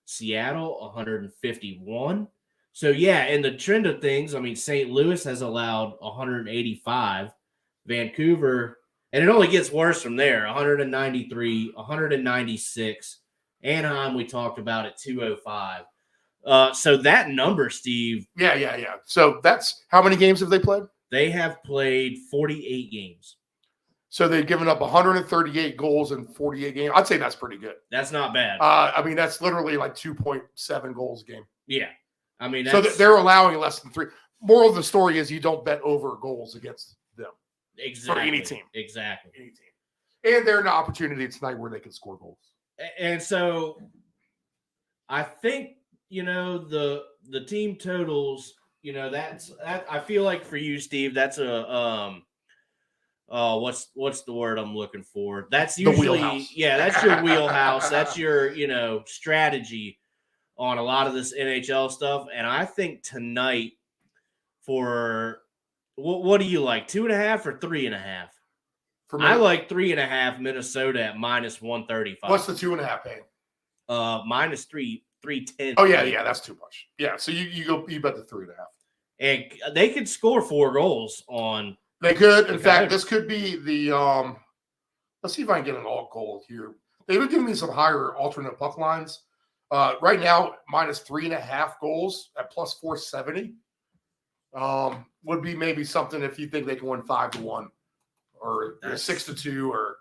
Seattle 151. So, yeah, in the trend of things, I mean, St. Louis has allowed 185, Vancouver, and it only gets worse from there, 193, 196, Anaheim we talked about at 205. So that number, Steve. Yeah. So that's how many games have they played? They have played 48 games. So they've given up 138 goals in 48 games. I'd say that's pretty good. That's not bad. I mean, that's literally like 2.7 goals a game. Yeah. I mean, so they're allowing less than 3. Moral of the story is you don't bet over goals against them. Exactly. For any team. Exactly. Any team. And they're an opportunity tonight where they can score goals. And so I think, you know, the team totals, you know, that I feel like for you, Steve, that's a what's the word I'm looking for? That's usually that's your wheelhouse. That's your, you know, strategy on a lot of this NHL stuff. And I think tonight for what do you like? 2.5 or 3.5? I like 3.5 Minnesota at minus 135. What's the 2.5 paying? Minus 310. Oh yeah, that's too much. Yeah, so you bet the 3.5. And they could score 4 goals on. They could. In fact, this could be the let's see if I can get an alt goal here. They would give me some higher alternate puck lines. Right now, minus 3.5 goals at plus 470. Would be maybe something if you think they can win 5-1 or 6-2 or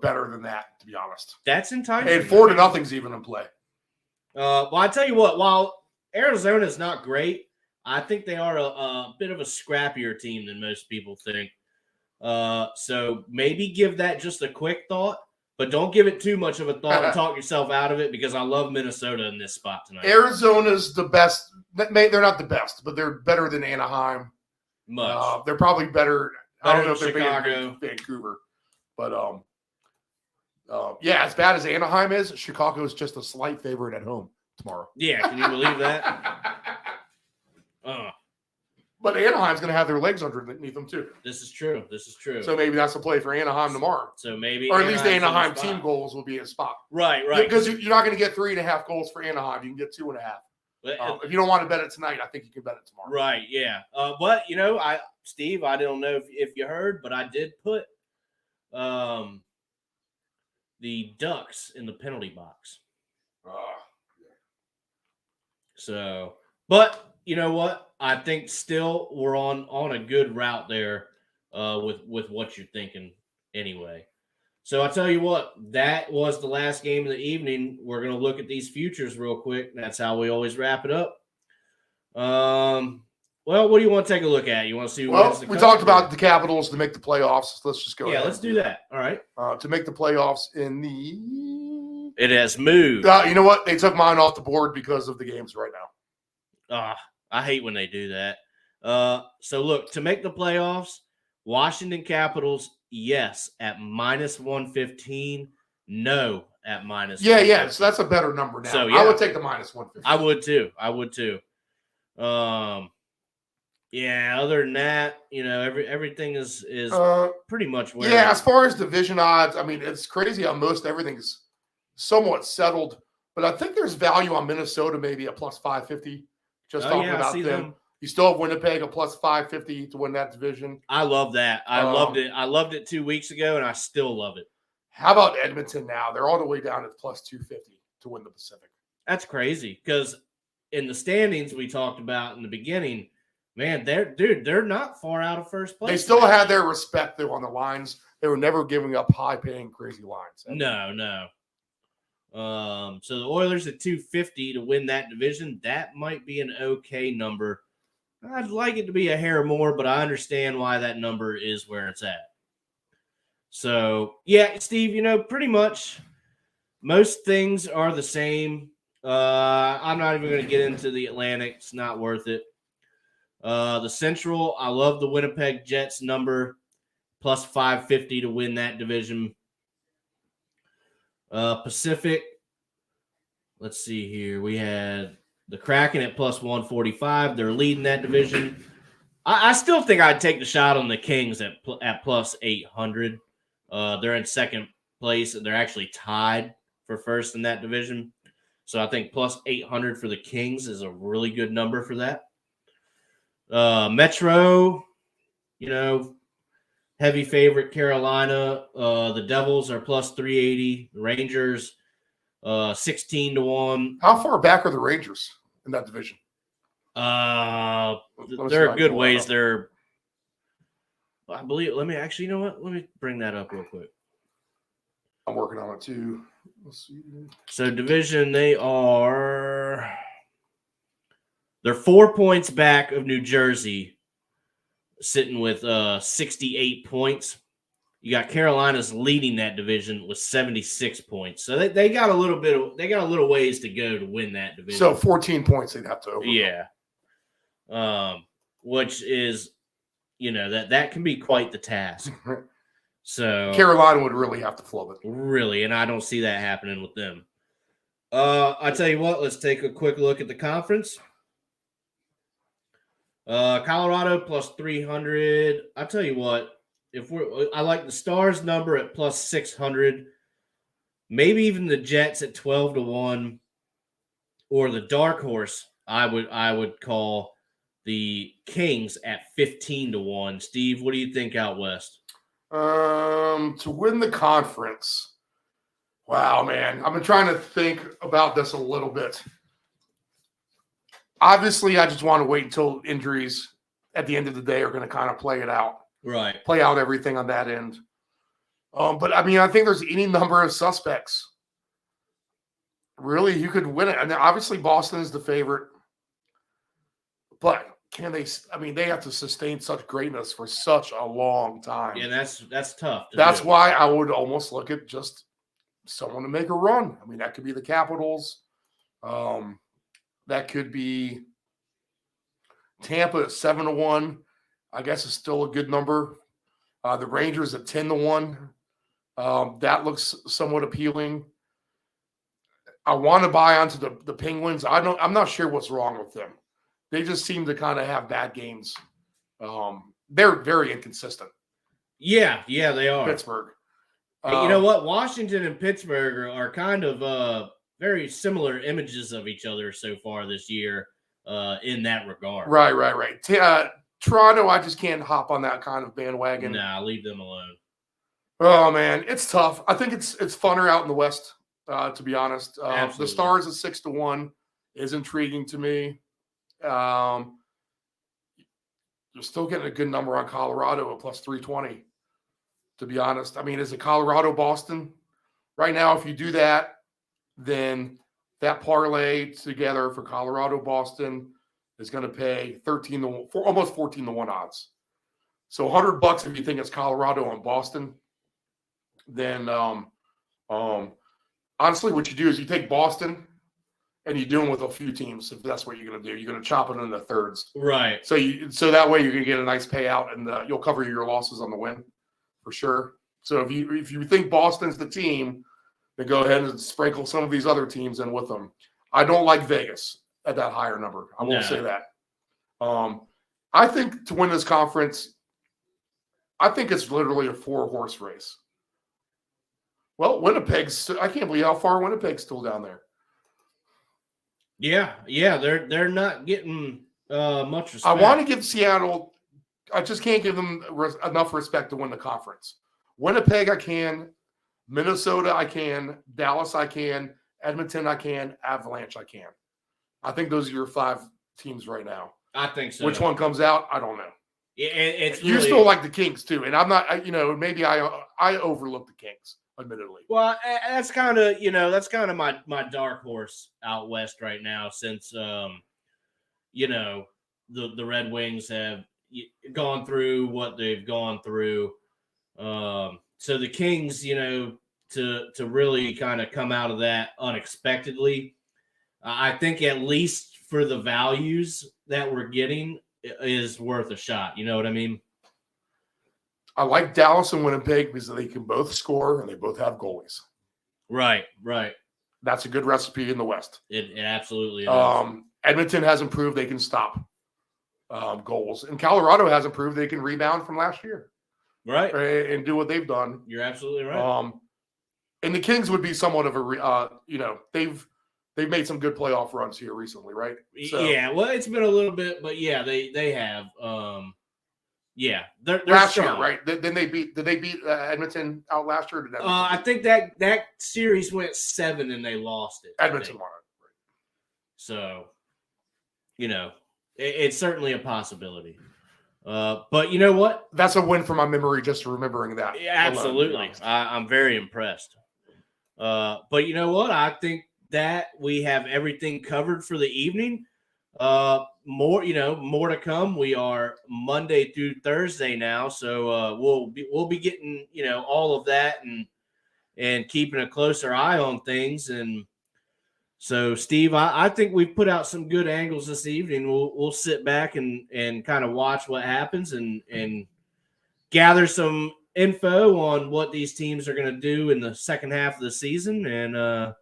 better than that, to be honest. That's enticing. And 4-0's even in play. Well, I tell you what, while Arizona is not great, I think they are a bit of a scrappier team than most people think. So maybe give that just a quick thought, but don't give it too much of a thought and talk yourself out of it, because I love Minnesota in this spot tonight. Arizona's the best. They're not the best, but they're better than Anaheim. Much. They're probably better. I don't know if they're Chicago. Vancouver, but Yeah, as bad as Anaheim is, Chicago is just a slight favorite at home tomorrow. Yeah, can you believe that? But Anaheim's going to have their legs underneath them too. This is true. So maybe that's a play for Anaheim tomorrow. So maybe, or at least the Anaheim's in Anaheim spot. team goals will be a spot. Right. Because you're not going to get 3.5 goals for Anaheim. You can get 2.5. If you don't want to bet it tonight, I think you can bet it tomorrow. Right. Yeah. But Steve, I don't know if you heard, but I did put the Ducks in the penalty box. So, but you know what? I think still we're on a good route there with what you're thinking anyway. So I tell you what, that was the last game of the evening. We're going to look at these futures real quick. That's how we always wrap it up. Well, what do you want to take a look at? You want to see? Well, we talked about the Capitals to make the playoffs. Let's just go ahead. Yeah, let's do that. All right. To make the playoffs in the... It has moved. You know what? They took mine off the board because of the games right now. I hate when they do that. So, look, to make the playoffs, Washington Capitals, yes, at -115. No, at -115. Yeah. So that's a better number now. So, yeah. I would take the -115. I would too. Yeah, other than that, everything is pretty much where. Yeah, as far as division odds, I mean, it's crazy how most everything's somewhat settled. But I think there's value on Minnesota, maybe a +550. Just talking about them. You still have Winnipeg a +550 to win that division. I love that. I loved it. I loved it 2 weeks ago, and I still love it. How about Edmonton now? They're all the way down at +250 to win the Pacific. That's crazy because in the standings we talked about in the beginning, man, they're not far out of first place. They still had their respect though on the lines. They were never giving up high-paying, crazy lines. No. So the Oilers at 250 to win that division. That might be an okay number. I'd like it to be a hair more, but I understand why that number is where it's at. So, yeah, Steve, pretty much most things are the same. I'm not even going to get into the Atlantic. It's not worth it. The Central, I love the Winnipeg Jets number, +550 to win that division. Pacific, let's see here. We had the Kraken at +145. They're leading that division. I still think I'd take the shot on the Kings at +800. They're in second place, and they're actually tied for first in that division. So I think +800 for the Kings is a really good number for that. Metro, heavy favorite Carolina. The Devils are +380. The Rangers, 16-1. How far back are the Rangers in that division? They're a good ways. They're, I believe. Let me actually. You know what? Let me bring that up real quick. I'm working on it too. Let's see. So division, they're 4 points back of New Jersey, sitting with 68 points. You got Carolina's leading that division with 76 points. So they got a little ways to go to win that division. So 14 points they'd have to overcome. Yeah. Which is, that can be quite the task. So Carolina would really have to flub it. Really, and I don't see that happening with them. I tell you what, let's take a quick look at the conference. Colorado +300. I tell you what, I like the Stars number at +600. Maybe even the Jets at 12-1, or the dark horse. I would call the Kings at 15-1. Steve, what do you think out west? To win the conference. Wow, man. I've been trying to think about this a little bit. Obviously, I just want to wait until injuries at the end of the day are going to kind of play it out. Right. Play out everything on that end. But, I mean, I think there's any number of suspects. Really, you could win it. And obviously, Boston is the favorite. But can they – I mean, they have to sustain such greatness for such a long time. Yeah, that's tough. That's why I would almost look at just someone to make a run. I mean, that could be the Capitals. That could be Tampa at 7-1. I guess is still a good number. The Rangers at 10-1. That looks somewhat appealing. I want to buy onto the Penguins. I'm not sure what's wrong with them. They just seem to kind of have bad games. They're very inconsistent. Yeah, they are. Pittsburgh. Hey, you know what? Washington and Pittsburgh are kind of very similar images of each other so far this year in that regard. Right. Toronto, I just can't hop on that kind of bandwagon. Nah, leave them alone. Oh man, it's tough. I think it's funner out in the West, to be honest. The Stars at 6-1 is intriguing to me. You're still getting a good number on Colorado at plus 320. To be honest, I mean, is it Colorado Boston right now? If you do that, then that parlay together for Colorado Boston is going to pay almost 14-1 odds. So $100 if you think it's Colorado and Boston. Then honestly, what you do is you take Boston and you do them with a few teams. If that's what you're going to do, you're going to chop it into thirds, right? So that way you're going to get a nice payout and you'll cover your losses on the win for sure. So if you think Boston's the team, then go ahead and sprinkle some of these other teams in with them. I don't like Vegas at that higher number. I won't say that. I think to win this conference, I think it's literally a 4-horse race. Well, I can't believe how far Winnipeg's still down there. Yeah, they're not getting much respect. I want to give Seattle, I just can't give them enough respect to win the conference. Winnipeg, I can. Minnesota, I can. Dallas, I can. Edmonton, I can. Avalanche, I can. I think those are your 5 teams right now. I think so. Which one comes out? I don't know. Yeah, you still like the Kings too, and I'm not. Maybe I overlook the Kings, admittedly. Well, that's kind of my dark horse out west right now, since the Red Wings have gone through what they've gone through. So the Kings, to really kind of come out of that unexpectedly, I think at least for the values that we're getting is worth a shot. You know what I mean? I like Dallas and Winnipeg because they can both score and they both have goalies. Right. That's a good recipe in the West. It absolutely is. Edmonton hasn't proved they can stop goals, and Colorado hasn't proved they can rebound from last year. Right. And do what they've done. You're absolutely right. And the Kings would be somewhat of a, they've made some good playoff runs here recently, right? So, yeah, well, it's been a little bit, but yeah, they have. They're last strong. year, right? Did they beat Edmonton out last year? Or did I think that series went 7 and they lost it. Edmonton won it. Right. So, it's certainly a possibility. But you know what? That's a win for my memory, just remembering that. Yeah, absolutely. I'm very impressed. But you know what? I think that we have everything covered for the evening. More to come. We are Monday through Thursday now, so we'll be getting all of that and keeping a closer eye on things. And so, Steve, I think we've put out some good angles this evening. We'll sit back and kind of watch what happens and gather some info on what these teams are going to do in the second half of the season. And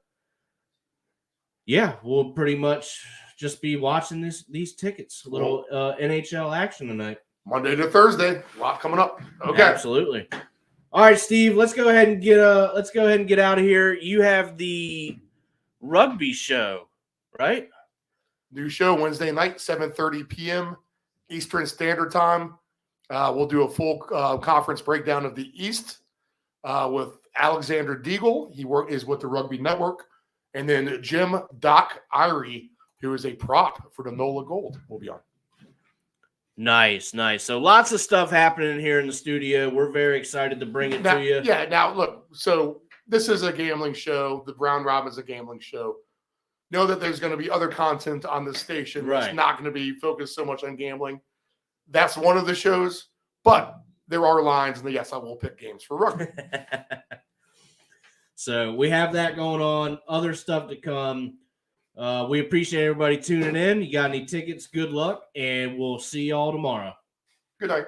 we'll pretty much just be watching these tickets. A little NHL action tonight. Monday to Thursday, a lot coming up. Okay, absolutely. All right, Steve, let's go ahead and get out of here. You have the rugby show, right? New show Wednesday night, 7:30 p.m. Eastern Standard Time. We'll do a full conference breakdown of the East with Alexander Deagle. He is with the Rugby Network. And then Jim Doc Irie, who is a prop for the NOLA Gold, will be on. Nice. So lots of stuff happening here in the studio. We're very excited to bring it to you. Yeah, now look, so this is a gambling show. The Brown Robin is a gambling show. Know that there's going to be other content on this station. Right. That's not going to be focused so much on gambling. That's one of the shows, but there are lines, and yes, I will pick games for rugby. So we have that going on. Other stuff to come. We appreciate everybody tuning in. You got any tickets? Good luck, and we'll see y'all tomorrow. Good night.